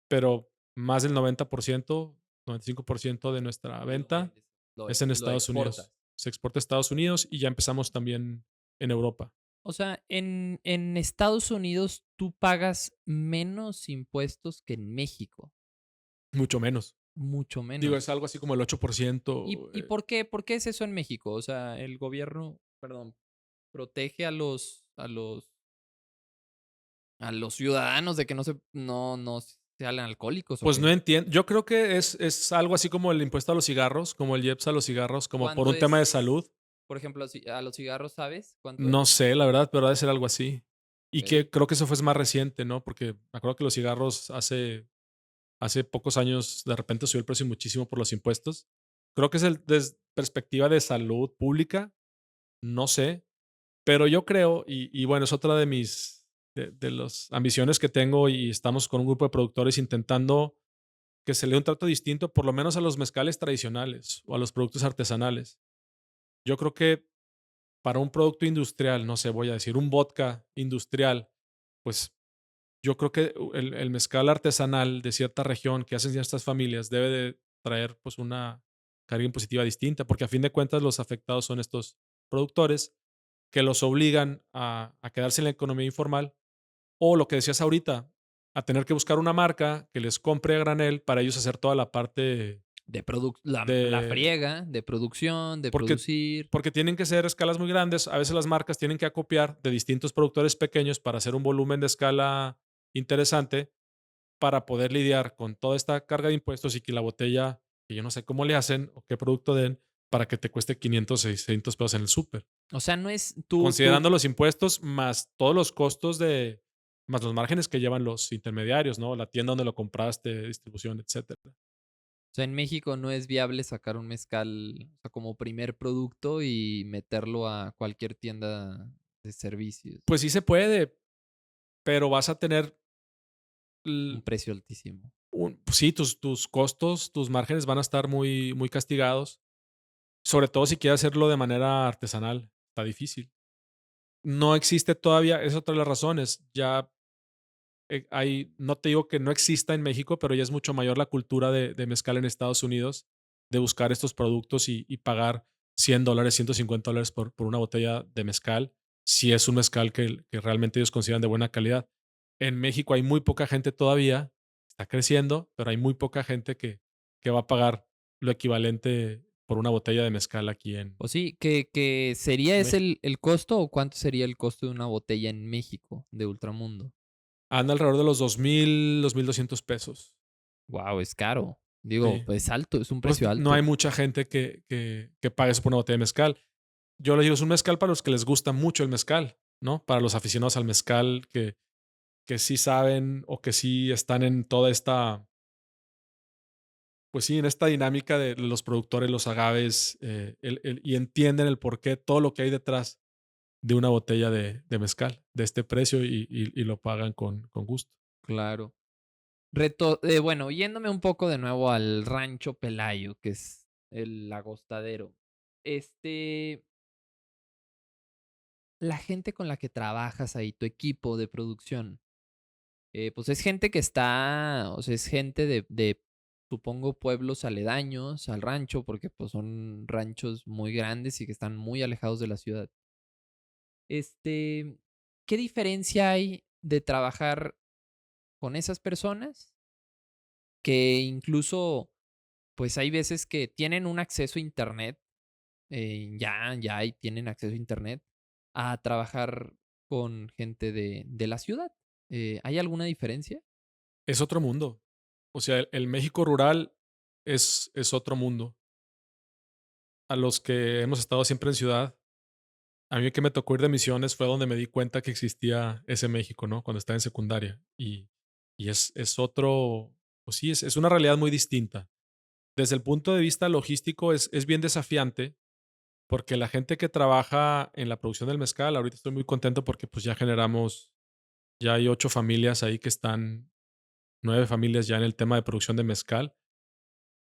pero más del 90%, 95% de nuestra Lo venta vendes, es en lo Estados exportas. Unidos. Se exporta a Estados Unidos y ya empezamos también en Europa, O sea, en Estados Unidos tú pagas menos impuestos que en México. mucho menos. Mucho Digo, es menos. algo así como el 8%. ¿Y por qué? ¿Por qué es eso en México? O sea, el gobierno, perdón, protege a los ciudadanos de que no sean alcohólicos o Pues no qué. entiendo. Yo creo que es algo así como el impuesto a los cigarros, como el IEPS a los cigarros, como por ¿Cuánto un tema de es, salud. por ejemplo, a los cigarros, sabes cuánto es? No sé, la verdad, pero ha de ser algo así. Y Ok. que creo que eso fue más reciente, ¿no? Porque me acuerdo que los cigarros hace pocos años de repente subió el precio muchísimo por los impuestos. Creo que es desde perspectiva de salud pública, no sé, pero yo creo, y bueno, es otra de las ambiciones que tengo y estamos con un grupo de productores intentando que se le dé un trato distinto, por lo menos a los mezcales tradicionales o a los productos artesanales. Yo creo que para un producto industrial, no sé, voy a decir un vodka industrial, pues yo creo que el mezcal artesanal de cierta región que hacen ciertas familias debe de traer pues una carga impositiva distinta, porque a fin de cuentas los afectados son estos productores que los obligan a quedarse en la economía informal o lo que decías ahorita, a tener que buscar una marca que les compre a granel para ellos hacer toda la parte La de friega de producción, de porque producir. porque tienen que ser escalas muy grandes. A veces las marcas tienen que acopiar de distintos productores pequeños para hacer un volumen de escala interesante para poder lidiar con toda esta carga de impuestos y que la botella, que yo no sé cómo le hacen o qué producto den para que te cueste 500, 600 pesos en el súper. O sea, no es Considerando los impuestos más todos los costos de más los márgenes que llevan los intermediarios, ¿no? La tienda donde lo compraste, distribución, etcétera. o sea, en México no es viable sacar un mezcal, o sea, como primer producto y meterlo a cualquier tienda de servicios. Pues sí se puede, pero vas a tener Un l precio altísimo. pues sí, tus costos, tus márgenes van a estar muy muy castigados, sobre todo si quieres hacerlo de manera artesanal, está difícil. No existe todavía, es otra de las razones, ya, hay no te digo que no exista en México, pero ya es mucho mayor la cultura de mezcal en Estados Unidos, de buscar estos productos y pagar $100, $150 por una botella de mezcal, si es un mezcal que realmente ellos consideran de buena calidad. En México hay muy poca gente todavía, está creciendo, pero hay muy poca gente que va a pagar lo equivalente por una botella de mezcal aquí O sí, que sería en ese México. el costo o cuánto sería el costo de una botella en México de Ultramundo. Anda alrededor de los 2,000, $2,200. Wow, es caro. Digo, Sí. pues alto, es un Pues precio no hay alto. mucha gente que pague eso por una botella de mezcal. Yo les digo, es un mezcal para los que les gusta mucho el mezcal, ¿no? Para los aficionados al mezcal que sí saben o que sí están en toda esta, pues sí, en esta dinámica de los productores, los agaves, y entienden el porqué, todo lo que hay detrás de una botella de mezcal, de este precio y lo pagan con gusto. Claro. Bueno, yéndome un poco de nuevo al Rancho Pelayo, que es el agostadero. Este, la gente con la que trabajas ahí, tu equipo de producción, pues es gente que está, o sea, es gente supongo, pueblos aledaños al rancho, porque pues son ranchos muy grandes y que están muy alejados de la ciudad. Este, ¿Qué diferencia hay de trabajar con esas personas que incluso, pues hay veces que tienen un acceso a internet, ya y tienen acceso a internet, a trabajar con gente de la ciudad? ¿Hay alguna diferencia? Es otro mundo. O sea, el México rural es otro mundo. A los que hemos estado siempre en ciudad, a mí que me tocó ir de misiones fue donde me di cuenta que existía ese México, ¿no? Cuando estaba en secundaria. Y es otro, pues sí, es una realidad muy distinta. Desde el punto de vista logístico es bien desafiante porque la gente que trabaja en la producción del mezcal, ahorita estoy muy contento porque pues ya generamos, ya hay 8 familias ahí que están, 9 familias ya en el tema de producción de mezcal.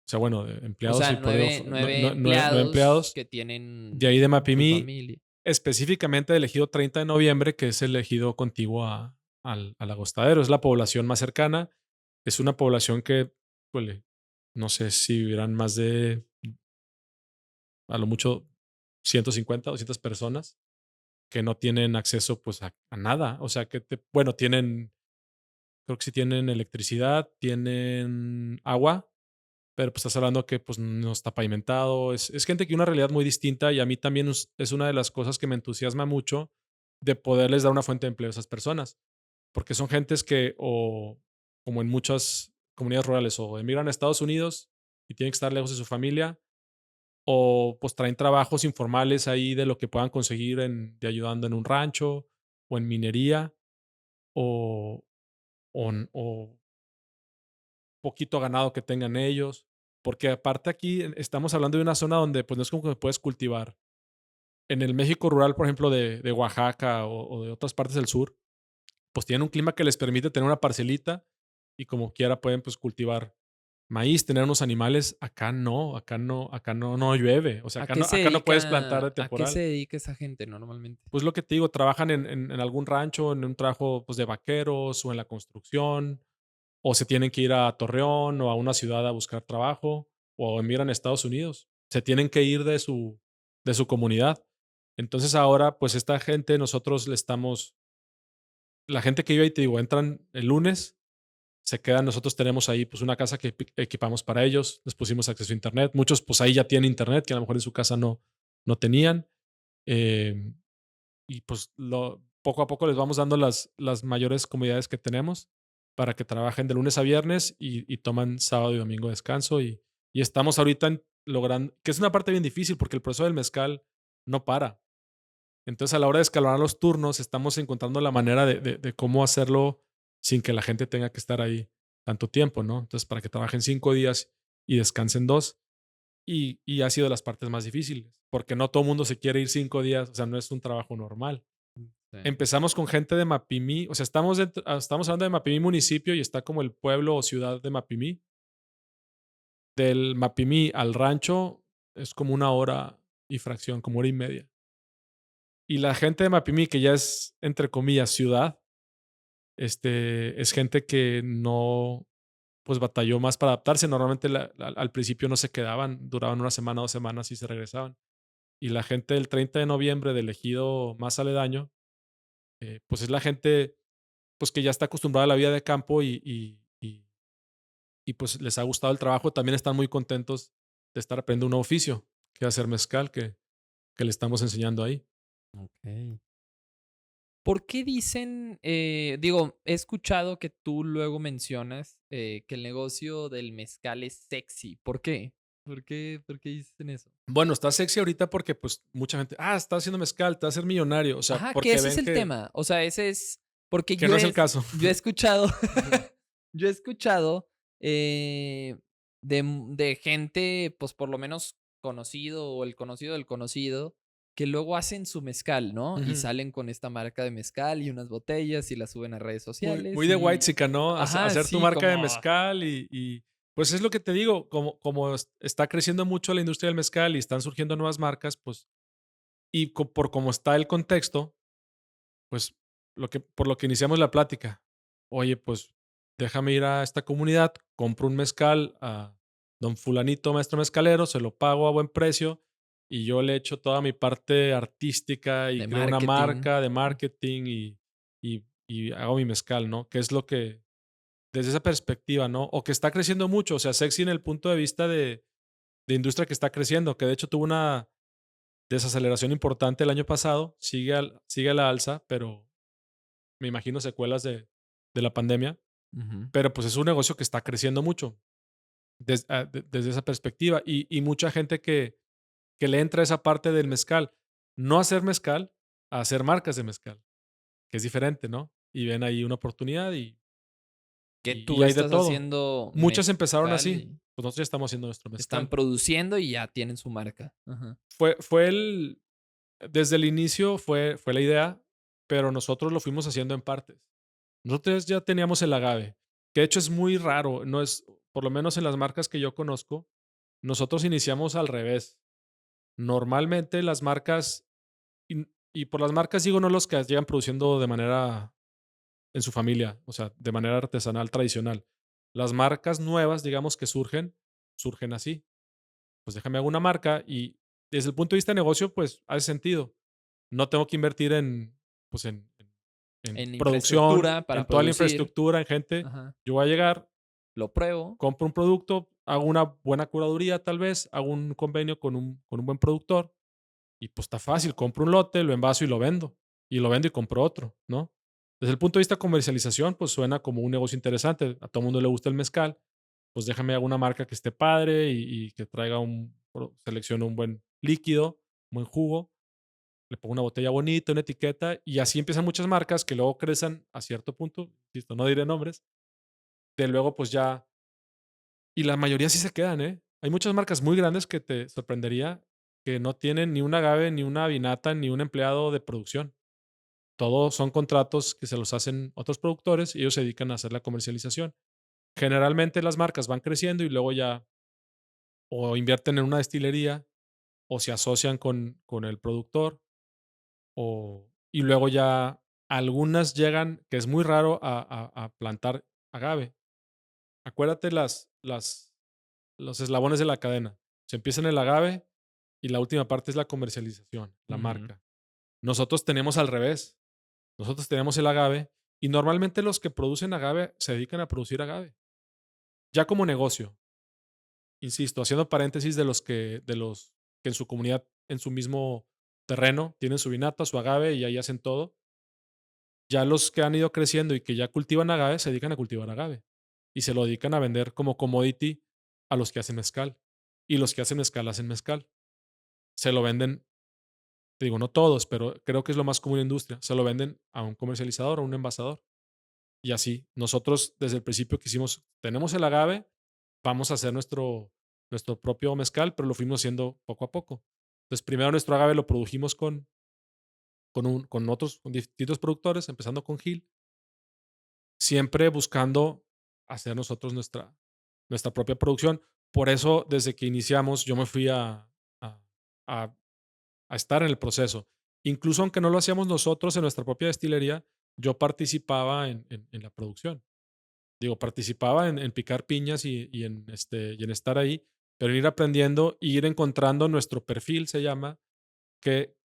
O sea, bueno, de O empleados sea, y por ahí, 9 nueve empleados empleados. que De tienen ahí de su Mapimí, familia. específicamente del ejido 30 de noviembre, que es el ejido contiguo al Agostadero. Es la población más cercana. Es una población que, híjole, no sé si vivirán más de, a lo mucho, 150, 200 personas que no tienen acceso pues a nada. O sea, bueno, tienen, creo que sí tienen electricidad, tienen agua, pero pues estás hablando que pues no está pavimentado. Es gente que una realidad muy distinta y a mí también es una de las cosas que me entusiasma mucho de poderles dar una fuente de empleo a esas personas, porque son gentes que o como en muchas comunidades rurales o emigran a Estados Unidos y tienen que estar lejos de su familia o pues traen trabajos informales ahí de lo que puedan conseguir de ayudando en un rancho o en minería o, o poquito ganado que tengan ellos, porque aparte aquí estamos hablando de una zona donde pues no es como que puedes cultivar. En el México rural, por ejemplo, de Oaxaca o de otras partes del sur, pues tienen un clima que les permite tener una parcelita y como quiera pueden pues cultivar maíz, tener unos animales. Acá no, no llueve. O sea, ¿A qué se acá no puedes plantar dedica de a qué se temporal. dedica esa gente normalmente? Pues lo que te digo, trabajan en algún rancho, en un trabajo pues de vaqueros o en la construcción, o se tienen que ir a Torreón o a una ciudad a buscar trabajo, o emigran a Estados Unidos. Se tienen que ir de su comunidad. Entonces ahora, pues esta gente, nosotros le estamos, la gente que vive ahí, te digo, entran el lunes, se quedan, nosotros tenemos ahí pues una casa que equipamos para ellos, les pusimos acceso a internet. Muchos pues ahí ya tienen internet, que a lo mejor en su casa no tenían. em, y pues poco a poco les vamos dando las mayores comodidades que tenemos para que trabajen de lunes a viernes y toman sábado y domingo descanso. Y estamos ahorita logrando, que es una parte bien difícil porque el proceso del mezcal no para. Entonces a la hora de escalonar los turnos estamos encontrando la manera de cómo hacerlo sin que la gente tenga que estar ahí tanto tiempo, ¿no? Entonces para que trabajen 5 días y descansen dos. Y ha sido de las partes más difíciles, porque no todo el mundo se quiere ir 5 días, o sea, no es un trabajo normal. Sí. Empezamos con gente de Mapimí, o sea, estamos hablando de Mapimí municipio y está como el pueblo o ciudad de Mapimí. Del Mapimí al rancho es como 1 hora y fracción, como 1 hora y media. Y la gente de Mapimí, que ya es, entre comillas, ciudad, es gente que no, pues batalló más para adaptarse. Normalmente al principio no se quedaban, duraban 1 semana, 2 semanas y se regresaban. Y la gente del 30 de noviembre del ejido más aledaño, pues es la gente pues que ya está acostumbrada a la vida de campo y pues les ha gustado el trabajo. También están muy contentos de estar aprendiendo un nuevo oficio, que es hacer mezcal, que le estamos enseñando ahí. Ok. ¿Por qué dicen, digo, he escuchado que tú luego mencionas que el negocio del mezcal es sexy? ¿Por qué? ¿Por qué dicen eso? Bueno, está sexy ahorita porque pues mucha gente, está haciendo mezcal, te va a hacer millonario. O sea, Ajá, que porque ese es ven el tema. O sea, ese es porque que no es el caso. yo he escuchado, Ujú. yo he escuchado de gente, pues por lo menos conocido o el conocido del conocido, que luego hacen su mezcal, ¿no? Y Ujú. salen con esta marca de mezcal y unas botellas y las suben a redes Muy sociales de y, whitexican, ¿no? ajá, Hacer tu sí, marca de como, mezcal pues es lo que te digo, como está creciendo mucho la industria del mezcal y están surgiendo nuevas marcas, pues, y por cómo está el contexto, pues por lo que iniciamos la plática. Oye, pues déjame ir a esta comunidad, compro un mezcal a don fulanito, maestro mezcalero, se lo pago a buen precio y yo le echo toda mi parte artística y de creo una marketing. marca de marketing y hago mi mezcal, ¿no? Que es lo que, desde esa perspectiva, ¿no? O que está creciendo mucho, o sea, sexy en el punto de vista de industria que está creciendo, que de hecho tuvo una desaceleración importante el año pasado, sigue a la alza, pero me imagino secuelas de la pandemia, Ujú. pero pues es un negocio que está creciendo mucho desde esa perspectiva y mucha gente que le entra esa parte del mezcal, no a hacer mezcal, a hacer marcas de mezcal, que es diferente, ¿no? Y ven ahí una oportunidad Que y tú hay de estás todo. haciendo Muchas empezaron mezcal así, y pues nosotros ya estamos haciendo nuestro están mezcal. produciendo y ya tienen su marca. Ajá. Fue desde el inicio fue la idea, pero nosotros lo fuimos haciendo en partes. Nosotros ya teníamos el agave, que de hecho es muy raro, no es, por lo menos en las marcas que yo conozco, nosotros iniciamos al revés. Normalmente las marcas, y por las marcas digo no los que llegan produciendo de manera en su familia, o sea, de manera artesanal tradicional. Las marcas nuevas, digamos que surgen así. Pues déjame hago una marca y desde el punto de vista de negocio, pues hace sentido. No tengo que invertir pues en En producción, infraestructura para en toda la producir. infraestructura, en gente. Ajá. Yo voy a llegar, Lo pruebo. compro un producto, hago una buena curaduría tal vez, hago un convenio con un buen productor y pues está fácil, compro un lote, lo envaso y lo vendo. Y lo vendo y compro otro, ¿no? Desde el punto de vista de comercialización, pues suena como un negocio interesante. A todo el mundo le gusta el mezcal, pues déjame hago una marca que esté padre y que traiga seleccione un buen líquido, un buen jugo, le pongo una botella bonita, una etiqueta, y así empiezan muchas marcas que luego crecen a cierto punto, insisto, no diré nombres, de luego pues ya, y la mayoría sí se quedan, ¿eh? Hay muchas marcas muy grandes que te sorprendería que no tienen ni un agave, ni una vinata, ni un empleado de producción. Todos son contratos que se los hacen otros productores y ellos se dedican a hacer la comercialización. Generalmente las marcas van creciendo y luego ya o invierten en una destilería o se asocian con el productor y luego ya algunas llegan, que es muy raro, a plantar agave. Acuérdate los eslabones de la cadena. Se empieza en el agave y la última parte es la comercialización, la Ujú. marca. Nosotros tenemos al revés. Nosotros tenemos el agave y normalmente los que producen agave se dedican a producir agave. Ya como negocio, insisto, haciendo paréntesis de los que en su comunidad, en su mismo terreno, tienen su vinata, su agave y ahí hacen todo. Ya los que han ido creciendo y que ya cultivan agave se dedican a cultivar agave y se lo dedican a vender como commodity a los que hacen mezcal. Y los que hacen mezcal hacen mezcal. Se lo venden, te digo, no todos, pero creo que es lo más común en la industria. Se lo venden a un comercializador, a un envasador. Y así, nosotros desde el principio quisimos, tenemos el agave, vamos a hacer nuestro propio mezcal, pero lo fuimos haciendo poco a poco. Entonces, primero nuestro agave lo produjimos con otros, con distintos productores, empezando con Gil, siempre buscando hacer nosotros nuestra propia producción. Por eso, desde que iniciamos, yo me fui a, a- a estar en el proceso. Incluso aunque no lo hacíamos nosotros en nuestra propia destilería, yo participaba en la producción. Digo, participaba en picar piñas y en estar ahí, pero ir aprendiendo y ir encontrando nuestro perfil, se llama, que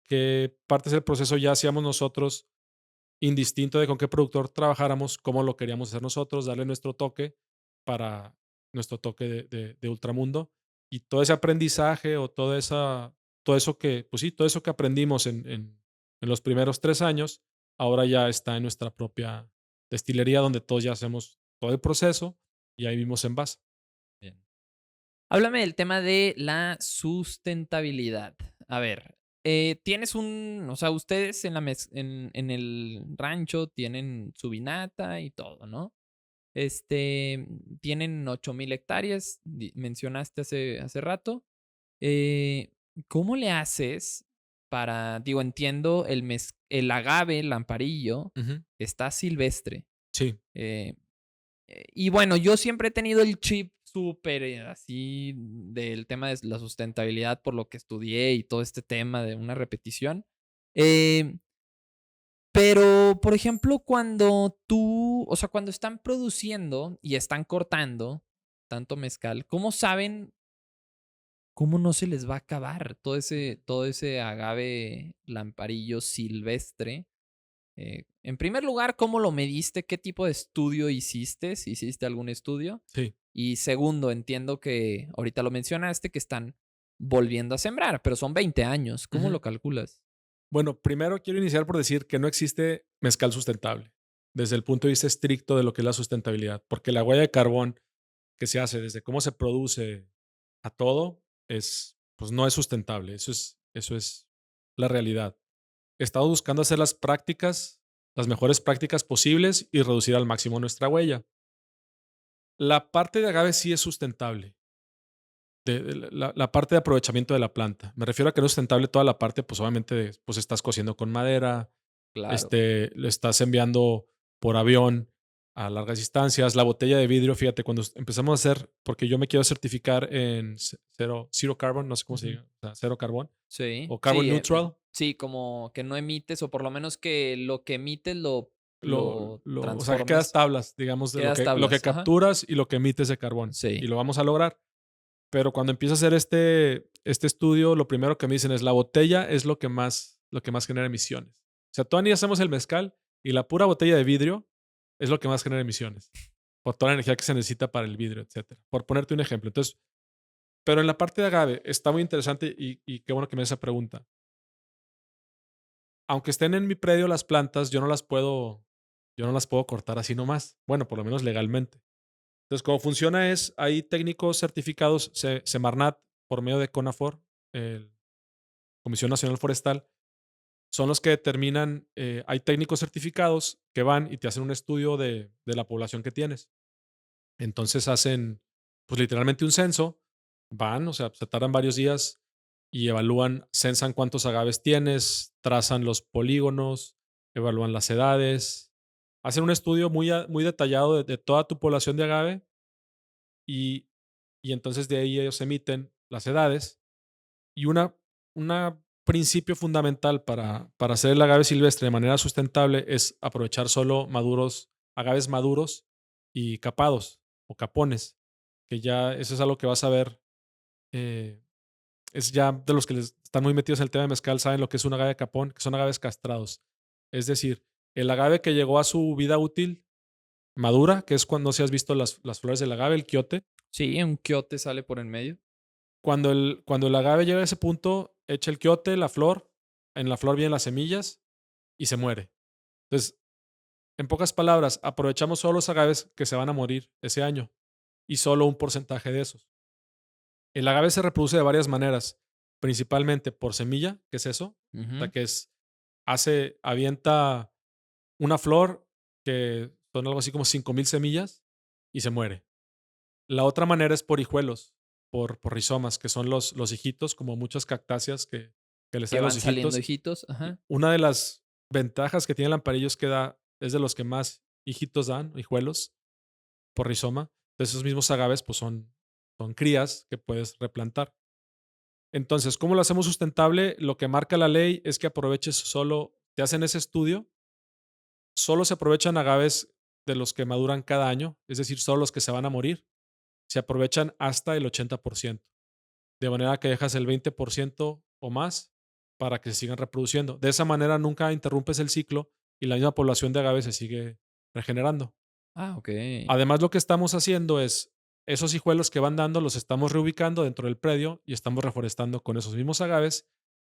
partes del proceso ya hacíamos nosotros, indistinto de con qué productor trabajáramos, cómo lo queríamos hacer nosotros, darle nuestro toque para nuestro toque de Ultramundo. Y todo ese aprendizaje o todo eso que, pues sí, todo eso que aprendimos en los primeros 3 años, ahora ya está en nuestra propia destilería donde todos ya hacemos todo el proceso y ahí vimos en base. Bien. Háblame del tema de la sustentabilidad. A ver, tienes o sea, ustedes en el rancho tienen su vinata y todo, ¿no? Tienen 8,000 hectáreas, mencionaste hace rato. Eh, ¿Cómo le haces digo, entiendo el agave, el amparillo, Ujú. está silvestre. Sí, eh, y bueno, yo siempre he tenido el chip súper así del tema de la sustentabilidad por lo que estudié y todo este tema de una repetición. Eh, pero, por ejemplo, o sea, cuando están produciendo y están cortando tanto mezcal, ¿cómo saben cómo no se les va a acabar todo ese agave lamparillo silvestre? En primer lugar, ¿cómo lo mediste? ¿Qué tipo de estudio hiciste? Si hiciste algún estudio. sí. Y segundo, entiendo que ahorita lo mencionaste, que están volviendo a sembrar, pero son 20 años. ¿Cómo Ujú. lo calculas? Bueno, primero quiero iniciar por decir que no existe mezcal sustentable desde el punto de vista estricto de lo que es la sustentabilidad, porque la huella de carbón que se hace desde cómo se produce a todo pues no es sustentable. Eso es la realidad. Estamos buscando hacer las mejores prácticas posibles y reducir al máximo nuestra huella. La parte de agave sí es sustentable. La parte de aprovechamiento de la planta. Me refiero a que no es sustentable toda la parte, pues obviamente, pues estás cociendo con madera, Claro. lo estás enviando por avión a largas distancias. La botella de vidrio, fíjate, cuando empezamos a hacer, porque yo me quiero certificar en zero carbon, no sé cómo se Ujú. diga, o sea, cero carbón, Sí, o carbon sí, neutral, sí, como que no emites, o por lo menos que lo que emites lo o sea, que quedas transformes, tablas, digamos, de quedas lo que tablas. Ajá. capturas y lo que emites de carbón. Y Sí. lo vamos a lograr. Pero cuando empiezo a hacer este estudio, lo primero que me dicen es la botella es lo que más genera emisiones. O sea, todavía ni hacemos el mezcal y la pura botella de vidrio es lo que más genera emisiones por toda la energía que se necesita para el vidrio, etcétera. Por ponerte un ejemplo. Entonces, pero en la parte de agave está muy interesante y qué bueno que me haces esa pregunta. Aunque estén en mi predio las plantas, yo no las puedo cortar así nomás. Bueno, por lo menos legalmente. Entonces, cómo funciona es, hay técnicos certificados, Semarnat, por medio de CONAFOR, el Comisión Nacional Forestal, son los que determinan, hay técnicos certificados que van y te hacen un estudio de la población que tienes. Entonces hacen, pues literalmente un censo, van, o sea, se tardan varios días y evalúan, censan cuántos agaves tienes, trazan los polígonos, evalúan las edades, hacen un estudio muy detallado de toda tu población de agave y, y entonces de ahí ellos emiten las edades. Y una principio fundamental para hacer el agave silvestre de manera sustentable es aprovechar solo agaves maduros y capados o capones, que ya eso es algo que vas a ver. eh, es ya de los que están muy metidos en el tema de mezcal, saben lo que es un agave capón, que son agaves castrados. Es decir, el agave que llegó a su vida útil madura, que es cuando si has visto las flores del agave, el quiote. Sí, un quiote sale por en medio. Cuando el agave llega a ese punto, echa el quiote, la flor, en la flor vienen las semillas y se muere. Entonces, en pocas palabras, aprovechamos solo los agaves que se van a morir ese año y solo un porcentaje de esos. El agave se reproduce de varias maneras, principalmente por semilla, que es eso, o sea, Ujú. que avienta una flor que son algo así como 5,000 semillas y se muere. La otra manera es por hijuelos, por rizomas, que son los hijitos, como muchas cactáceas que les Que salen los van saliendo hijitos. hijitos. Y Ajá. una de las ventajas que tiene el amparillo es que es de los que más hijitos dan, hijuelos, por rizoma. De esos mismos agaves, pues son crías que puedes replantar. Entonces, ¿cómo lo hacemos sustentable? Lo que marca la ley es que aproveches te hacen ese estudio, solo se aprovechan agaves de los que maduran cada año, es decir, solo los que se van a morir, se aprovechan hasta el 80%, de manera que dejas el 20% o más para que se sigan reproduciendo. De esa manera nunca interrumpes el ciclo y la misma población de agaves se sigue regenerando. Ah, ok. Además, lo que estamos haciendo es esos hijuelos que van dando los estamos reubicando dentro del predio y estamos reforestando con esos mismos agaves.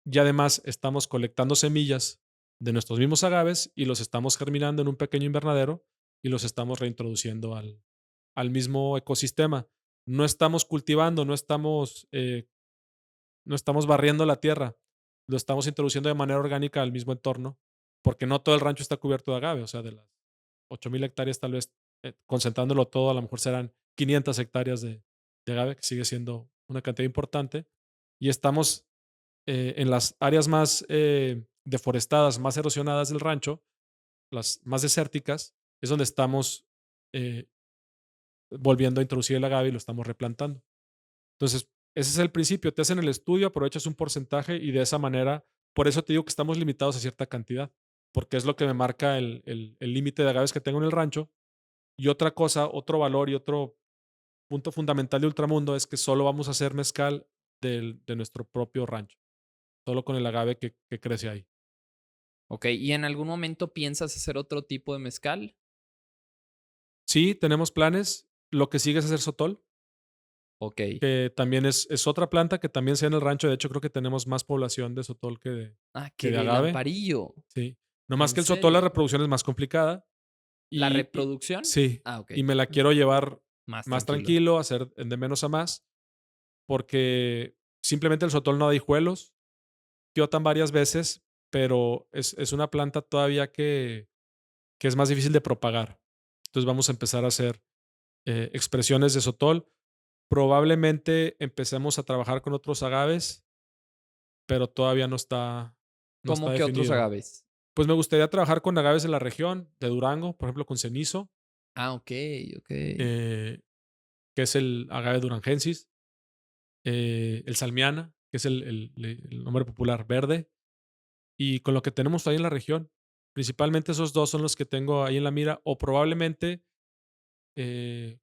Y además estamos colectando semillas de nuestros mismos agaves y los estamos germinando en un pequeño invernadero y los estamos reintroduciendo al mismo ecosistema. No estamos cultivando, no estamos barriendo la tierra, lo estamos introduciendo de manera orgánica al mismo entorno, porque no todo el rancho está cubierto de agave, o sea, de las 8,000 hectáreas tal vez, concentrándolo todo, a lo mejor serán 500 hectáreas de agave, que sigue siendo una cantidad importante, y estamos en las áreas más deforestadas, más erosionadas del rancho, las más desérticas, es donde estamos eh, volviendo a introducir el agave y lo estamos replantando. Entonces, ese es el principio. Te hacen el estudio, aprovechas un porcentaje y de esa manera, por eso te digo que estamos limitados a cierta cantidad, porque es lo que me marca el límite de agaves que tengo en el rancho. Y otra cosa, otro valor y otro punto fundamental de Ultramundo es que solo vamos a hacer mezcal de nuestro propio rancho, solo con el agave que crece ahí. Ok, ¿y en algún momento piensas hacer otro tipo de mezcal? Sí, tenemos planes. Lo que sigue es hacer sotol, Ok. que también es otra planta que también sea en el rancho. De hecho, creo que tenemos más población de sotol Ah, que que de de agave. lamparillo. Sí. No más ¿En que el sotol, la serio? reproducción es más complicada ¿La y reproducción? sí, Ah, ok. y me la quiero llevar Más más tranquilo. tranquilo, hacer de menos a más, porque simplemente el sotol no da hijuelos, quiotan varias veces, pero es una planta todavía que es más difícil de propagar. Entonces vamos a empezar a hacer expresiones de sotol. Probablemente empecemos a trabajar con otros agaves, pero todavía no está ¿Cómo que otros definido. agaves? Pues me gustaría trabajar con agaves de la región, de Durango, por ejemplo, con cenizo, Ah, ok, ok. eh, que es el agave durangensis, el salmiana, que es el nombre popular verde, y con lo que tenemos ahí en la región. Principalmente esos dos son los que tengo ahí en la mira, o probablemente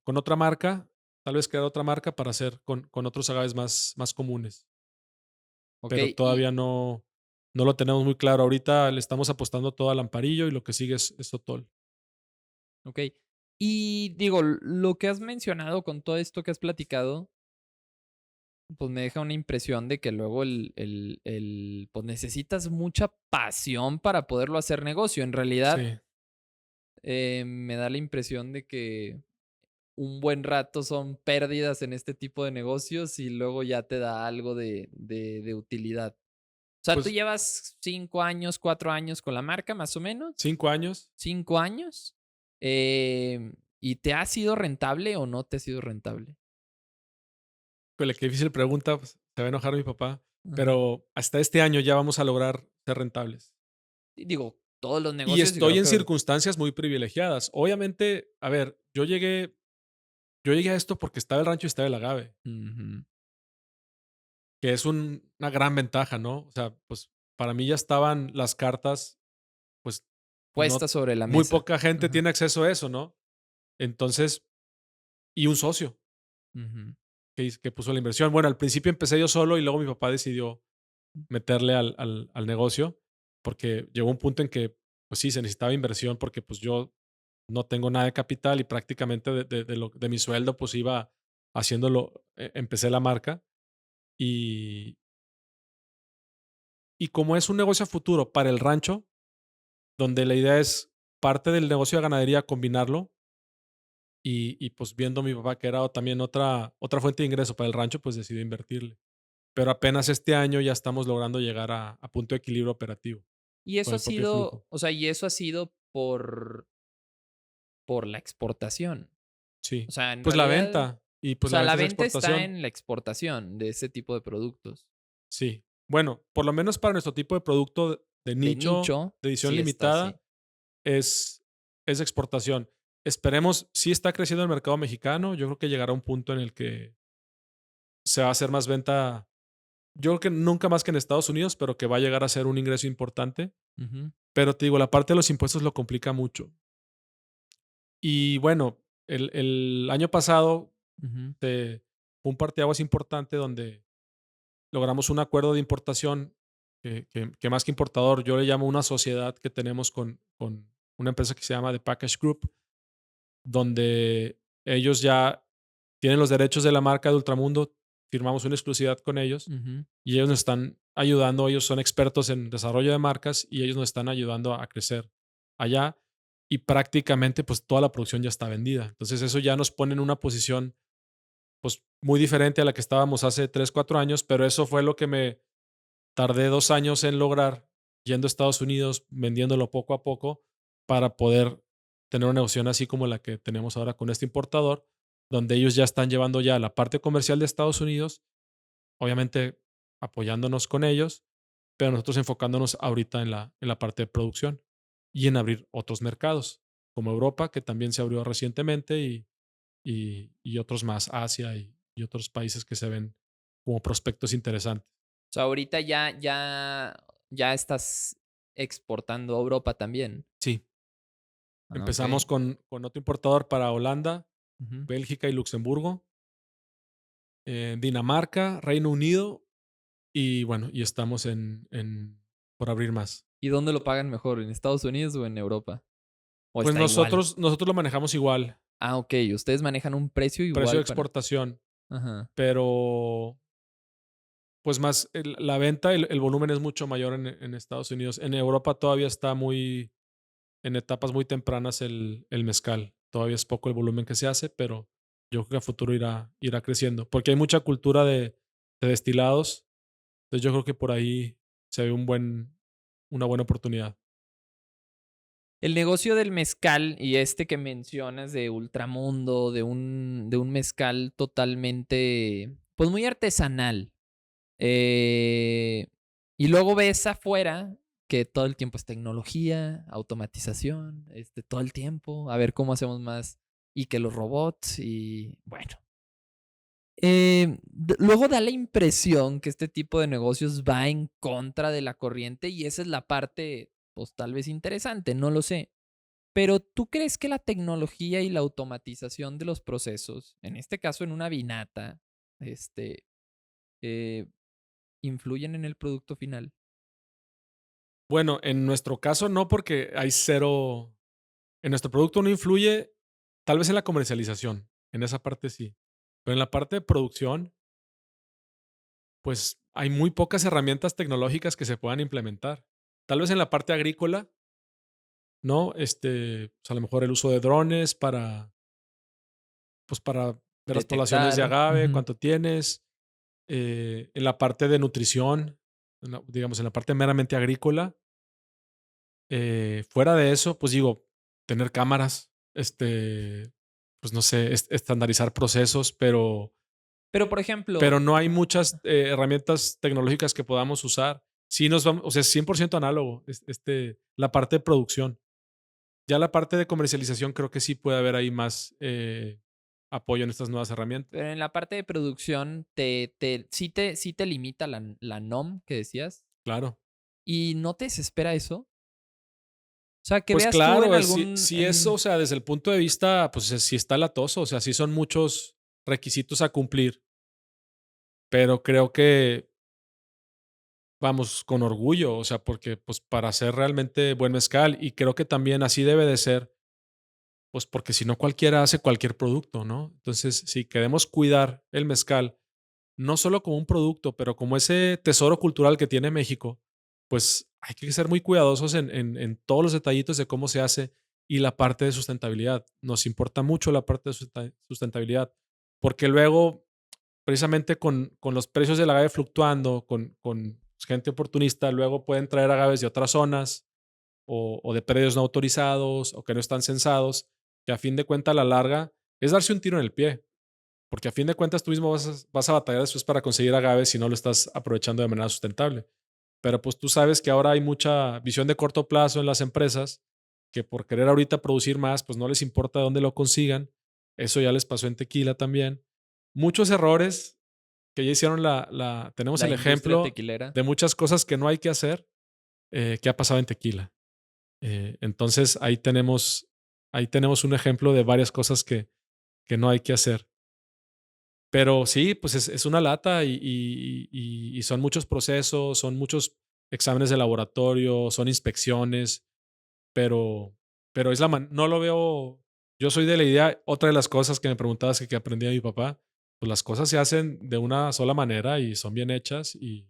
con otra marca, tal vez crear otra marca para hacer con otros agaves más comunes, Ok, pero y todavía no lo tenemos muy claro. Ahorita le estamos apostando todo al amparillo y lo que sigue es sotol. ok. Y digo, lo que has mencionado con todo esto que has platicado, pues me deja una impresión de que luego pues necesitas mucha pasión para poderlo hacer negocio. En realidad, Sí. me da la impresión de que un buen rato son pérdidas en este tipo de negocios y luego ya te da algo de utilidad. O sea, tú Pues llevas 5 años, 4 años con la marca, más o menos. 5 años. 5 años. ¿Y te ha sido rentable o no te ha sido rentable? Híjole, qué difícil pregunta, pues, se va a enojar mi papá, Ajá. pero hasta este año ya vamos a lograr ser rentables. Y digo, todos los Y negocios, yo estoy creo en que... circunstancias muy privilegiadas. Obviamente, a ver, yo llegué a esto porque estaba el rancho y estaba el agave, Ujú. que es una gran ventaja, ¿no? O sea, pues para mí ya estaban las cartas, pues Puesta no, sobre la muy mesa. poca gente Ajá. tiene acceso a eso, ¿no? Entonces, y un socio Ujú. que puso la inversión. Bueno, al principio empecé yo solo y luego mi papá decidió meterle al negocio porque llegó un punto en que, pues sí, se necesitaba inversión porque pues yo no tengo nada de capital y prácticamente de mi sueldo pues iba haciéndolo, empecé la marca y, y como es un negocio a futuro para el rancho, donde la idea es parte del negocio de ganadería combinarlo pues viendo a mi papá que era también otra fuente de ingreso para el rancho, pues decidí invertirle. Pero apenas este año ya estamos logrando llegar a punto de equilibrio operativo Y con eso ha el propio flujo. sido, o sea, y eso ha sido por la exportación. O Sí. sea, en Pues la realidad, venta y o pues la sea, la venta es venta está exportación. en la exportación de ese tipo de productos. Sí. Bueno, por lo menos para nuestro tipo de producto de De nicho, nicho, de edición sí está así. limitada, es, es exportación. Esperemos, sí está creciendo el mercado mexicano. Yo creo que llegará un punto en el que se va a hacer más venta. Yo creo que nunca más que en Estados Unidos, pero que va a llegar a ser un ingreso importante. Ujú, Pero te digo, la parte de los impuestos lo complica mucho. Y bueno, el año pasado ujú, fue un parteaguas importante donde logramos un acuerdo de importación que más que importador, yo le llamo una sociedad que tenemos con una empresa que se llama The Package Group, donde ellos ya tienen los derechos de la marca de Ultramundo, firmamos una exclusividad con ellos ujú. y ellos nos están ayudando, ellos son expertos en desarrollo de marcas y ellos nos están ayudando a crecer allá y prácticamente pues toda la producción ya está vendida. Entonces eso ya nos pone en una posición pues muy diferente a la que estábamos hace 3 4 años, pero eso fue lo que me tardé 2 años en lograr yendo a Estados Unidos, vendiéndolo poco a poco para poder tener una negociación así como la que tenemos ahora con este importador, donde ellos ya están llevando ya la parte comercial de Estados Unidos, obviamente apoyándonos con ellos, pero nosotros enfocándonos ahorita en la parte de producción y en abrir otros mercados, como Europa, que también se abrió recientemente, y otros más, Asia y otros países que se ven como prospectos interesantes. O sea, ahorita ya estás exportando a Europa también. Sí, Ah, ok. empezamos con otro importador para Holanda, Ujú. Bélgica y Luxemburgo, Dinamarca, Reino Unido y bueno, y estamos por abrir más. ¿Y dónde lo pagan mejor? ¿En Estados Unidos o en Europa? ¿O Pues está igual? nosotros lo manejamos igual, Ah, ok. Ustedes manejan un precio precio de igual para... exportación, Ajá. pero pues más la venta, el volumen es mucho mayor en Estados Unidos. En Europa todavía está muy en etapas muy tempranas el mezcal. Todavía es poco el volumen que se hace, pero yo creo que a futuro irá creciendo, porque hay mucha cultura de destilados. Entonces yo creo que por ahí se ve una buena oportunidad. El negocio del mezcal y este que mencionas de Ultramundo, de un mezcal totalmente, pues muy artesanal. Eh, y luego ves afuera que todo el tiempo es tecnología, automatización, todo el tiempo, a ver cómo hacemos más y que los robots y bueno. Luego da la impresión que este tipo de negocios va en contra de la corriente y esa es la parte, pues tal vez interesante, no lo sé. Pero ¿tú crees que la tecnología y la automatización de los procesos, en este caso en una vinata, este, eh, influyen en el producto final? Bueno, en nuestro caso no, porque hay cero. En nuestro producto no influye, tal vez en la comercialización, en esa parte sí. Pero en la parte de producción, pues hay muy pocas herramientas tecnológicas que se puedan implementar. Tal vez en la parte agrícola, ¿no? Pues a lo mejor el uso de drones para ver las poblaciones de Detectar. agave, Ujú. cuánto tienes. En la parte de nutrición, digamos, en la parte meramente agrícola. Fuera de eso, pues digo, tener cámaras, pues no sé, estandarizar procesos, pero, Pero, por pero ejemplo, no hay muchas herramientas tecnológicas que podamos usar. sí nos vamos, o sea, es 100% análogo, la parte de producción. Ya la parte de comercialización creo que sí puede haber ahí más apoyo en estas nuevas herramientas. Pero en la parte de producción, sí te limita la NOM que decías. Claro. ¿Y no te desespera eso? O sea, que Pues veas tú en claro, algún si eso, o en sea, desde el punto de vista, pues sí está latoso, o sea, sí son muchos requisitos a cumplir, pero creo que vamos con orgullo, o sea, porque pues para hacer realmente buen mezcal y creo que también así debe de ser, pues porque si no cualquiera hace cualquier producto, ¿no? Entonces, si queremos cuidar el mezcal, no solo como un producto, pero como ese tesoro cultural que tiene México, pues hay que ser muy cuidadosos en todos los detallitos de cómo se hace y la parte de sustentabilidad. Nos importa mucho la parte de sustentabilidad, porque luego, precisamente con los precios del agave fluctuando, con gente oportunista, luego pueden traer agaves de otras zonas o de predios no autorizados o que no están censados, que a fin de cuentas a la larga es darse un tiro en el pie, porque a fin de cuentas tú mismo vas a batallar después para conseguir agaves si no lo estás aprovechando de manera sustentable. Pero pues tú sabes que ahora hay mucha visión de corto plazo en las empresas que por querer ahorita producir más, pues no les importa dónde lo consigan. Eso ya les pasó en tequila también. Muchos errores que ya hicieron tenemos la el industria ejemplo tequilera? de muchas cosas que no hay que hacer, que ha pasado en tequila. Entonces ahí tenemos un ejemplo de varias cosas que no hay que hacer. Pero sí, pues es una lata y son muchos procesos, son muchos exámenes de laboratorio, son inspecciones, pero, pero no lo veo, yo soy de la idea, otra de las cosas que me preguntabas que aprendí de mi papá, pues las cosas se hacen de una sola manera y son bien hechas y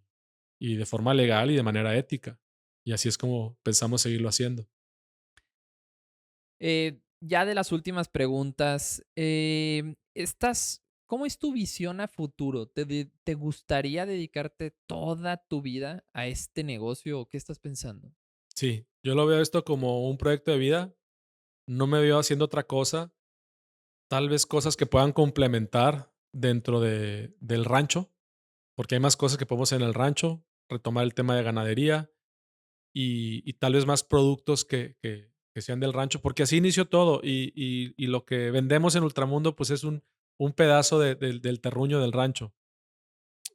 de forma legal y de manera ética. Y así es como pensamos seguirlo haciendo. Ya de las últimas preguntas, ¿cómo es tu visión a futuro? ¿Te gustaría dedicarte toda tu vida a este negocio o qué estás pensando? Sí, yo lo veo esto como un proyecto de vida, no me veo haciendo otra cosa. Tal vez cosas que puedan complementar dentro del rancho, porque hay más cosas que podemos hacer en el rancho, retomar el tema de ganadería y tal vez más productos que sean del rancho, porque así inició todo y lo que vendemos en Ultramundo pues es un pedazo del terruño del rancho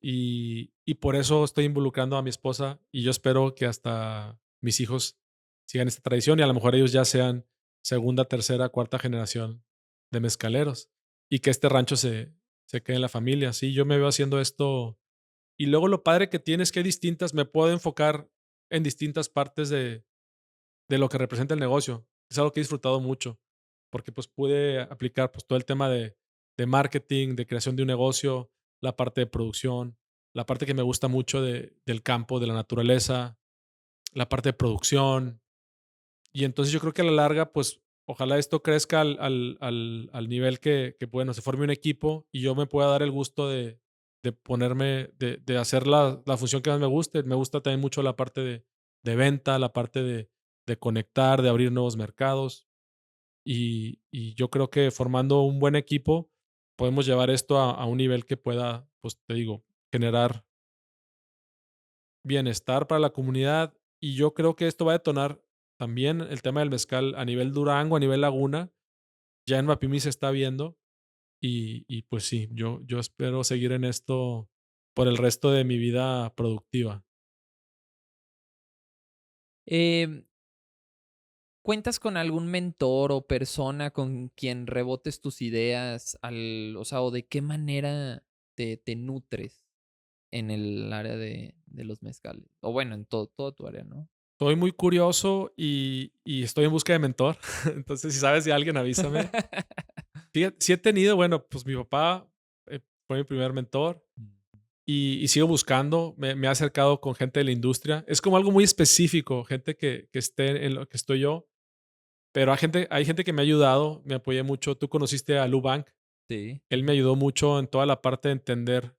y por eso estoy involucrando a mi esposa y yo espero que hasta mis hijos sigan esta tradición y a lo mejor ellos ya sean segunda, tercera, cuarta generación de mezcaleros y que este rancho se quede en la familia. Sí, yo me veo haciendo esto y luego lo padre que tiene es que hay distintas, me puedo enfocar en distintas partes de lo que representa el negocio. Es algo que he disfrutado mucho porque pues pude aplicar pues todo el tema de marketing, de creación de un negocio, la parte de producción, la parte que me gusta mucho del campo, de la naturaleza, la parte de producción. Y entonces yo creo que a la larga, pues ojalá esto crezca al nivel que, bueno, se forme un equipo y yo me pueda dar el gusto de ponerme, de hacer la función que más me guste. Me gusta también mucho la parte de venta, la parte de conectar, de abrir nuevos mercados. Y yo creo que formando un buen equipo podemos llevar esto a un nivel que pueda, pues te digo, generar bienestar para la comunidad. Y yo creo que esto va a detonar también el tema del mezcal a nivel Durango, a nivel Laguna. Ya en Mapimi se está viendo. Y pues sí, yo espero seguir en esto por el resto de mi vida productiva. Em, ¿Cuentas con algún mentor o persona con quien rebotes tus ideas o sea, o de qué manera te nutres en el área de los mezcales? O bueno, en todo tu área, ¿no? Soy muy curioso y estoy en busca de mentor. Entonces, si sabes de alguien, avísame. Fíjate, sí he tenido, bueno, pues mi papá fue mi primer mentor y sigo buscando, me he acercado con gente de la industria. Es como algo muy específico, gente que esté en lo que estoy yo, pero hay gente que me ha ayudado, me apoyé mucho. Tú conociste a Lou Bank, Sí. él me ayudó mucho en toda la parte de entender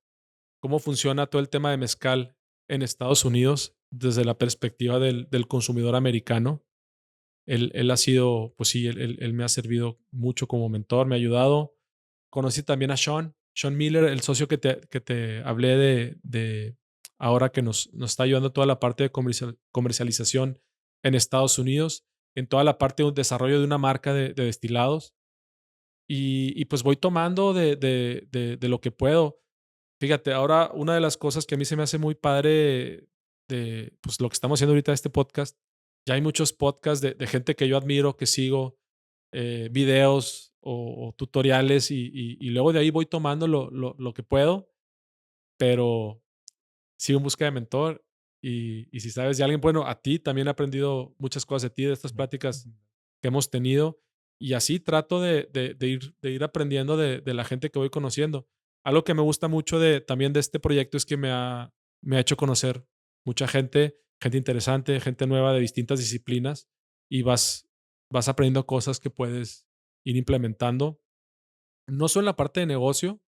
cómo funciona todo el tema de mezcal en Estados Unidos desde la perspectiva del consumidor americano. Él ha sido, pues sí, él me ha servido mucho como mentor, me ha ayudado. Conocí también a Sean Miller, el socio que te hablé ahora que nos está ayudando toda la parte de comercialización en Estados Unidos, en toda la parte de un desarrollo de una marca de destilados. Y pues voy tomando de lo que puedo. Fíjate, ahora una de las cosas que a mí se me hace muy padre de pues, lo que estamos haciendo ahorita este podcast, ya hay muchos podcasts de gente que yo admiro, que sigo, videos o tutoriales y luego de ahí voy tomando lo que puedo, pero sigo en busca de mentor y si sabes de alguien, bueno, a ti también he aprendido muchas cosas de ti, de estas pláticas que hemos tenido y así trato de ir aprendiendo de la gente que voy conociendo. Algo que me gusta mucho también de este proyecto es que me ha hecho conocer mucha gente, gente interesante, gente nueva de distintas disciplinas y vas aprendiendo cosas que puedes ir implementando, no solo en la parte de negocio,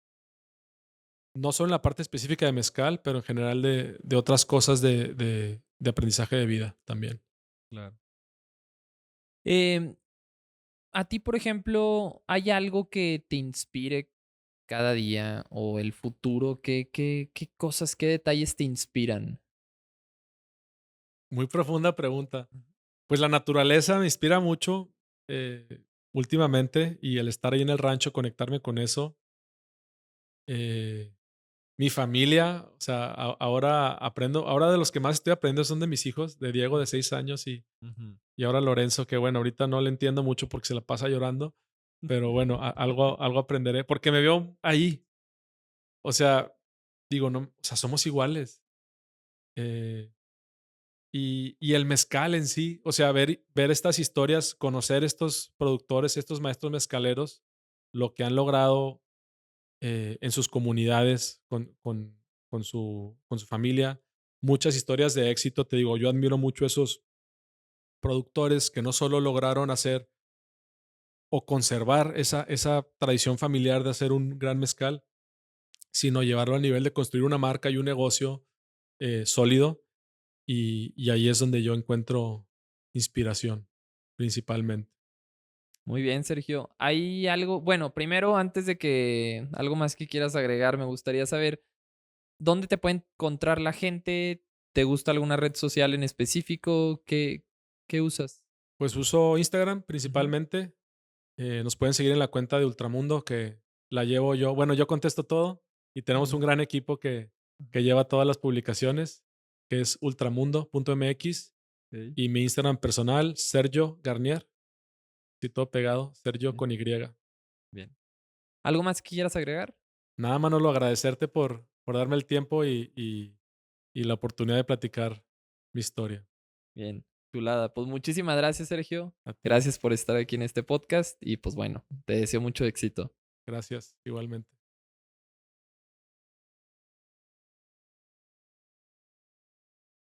no solo en la parte específica de mezcal, pero en general de otras cosas de aprendizaje de vida también. Claro. Em, a ti, por ejemplo, ¿hay algo que te inspire cada día o el futuro? ¿Qué cosas, qué detalles te inspiran? Muy profunda pregunta. Pues la naturaleza me inspira mucho últimamente y el estar ahí en el rancho, conectarme con eso. eh, Mi familia, o sea, ahora aprendo, ahora de los que más estoy aprendiendo son de mis hijos, de Diego de 6 años Ujú. y ahora Lorenzo, que bueno, ahorita no le entiendo mucho porque se la pasa llorando, pero bueno, algo aprenderé, porque me veo ahí, o sea, digo, no, o sea, somos iguales. eh, y el mezcal en sí, o sea, ver estas historias, conocer estos productores, estos maestros mezcaleros, lo que han logrado en sus comunidades, con su familia, muchas historias de éxito, te digo, yo admiro mucho esos productores que no solo lograron hacer o conservar esa tradición familiar de hacer un gran mezcal, sino llevarlo al nivel de construir una marca y un negocio sólido. Y ahí es donde yo encuentro inspiración, principalmente. Muy bien, Sergio. ¿Hay algo? Bueno, primero, antes de que algo más que quieras agregar, me gustaría saber dónde te puede encontrar la gente. ¿Te gusta alguna red social en específico? ¿Qué usas? Pues uso Instagram Ujú, principalmente. Nos pueden seguir en la cuenta de Ultramundo, que la llevo yo. Bueno, yo contesto todo y tenemos un ujú. gran equipo que lleva todas las publicaciones, que es ultramundo.mx Ok, y mi Instagram personal, Sergio Garnier, y todo pegado, Sergio bien, con Y. bien. ¿Algo más que quieras agregar? Nada, Manolo, agradecerte por darme el tiempo y la oportunidad de platicar mi historia. Bien, chulada. Pues muchísimas gracias, Sergio. A ti. Gracias por estar aquí en este podcast y pues bueno, te deseo mucho éxito. Gracias, igualmente.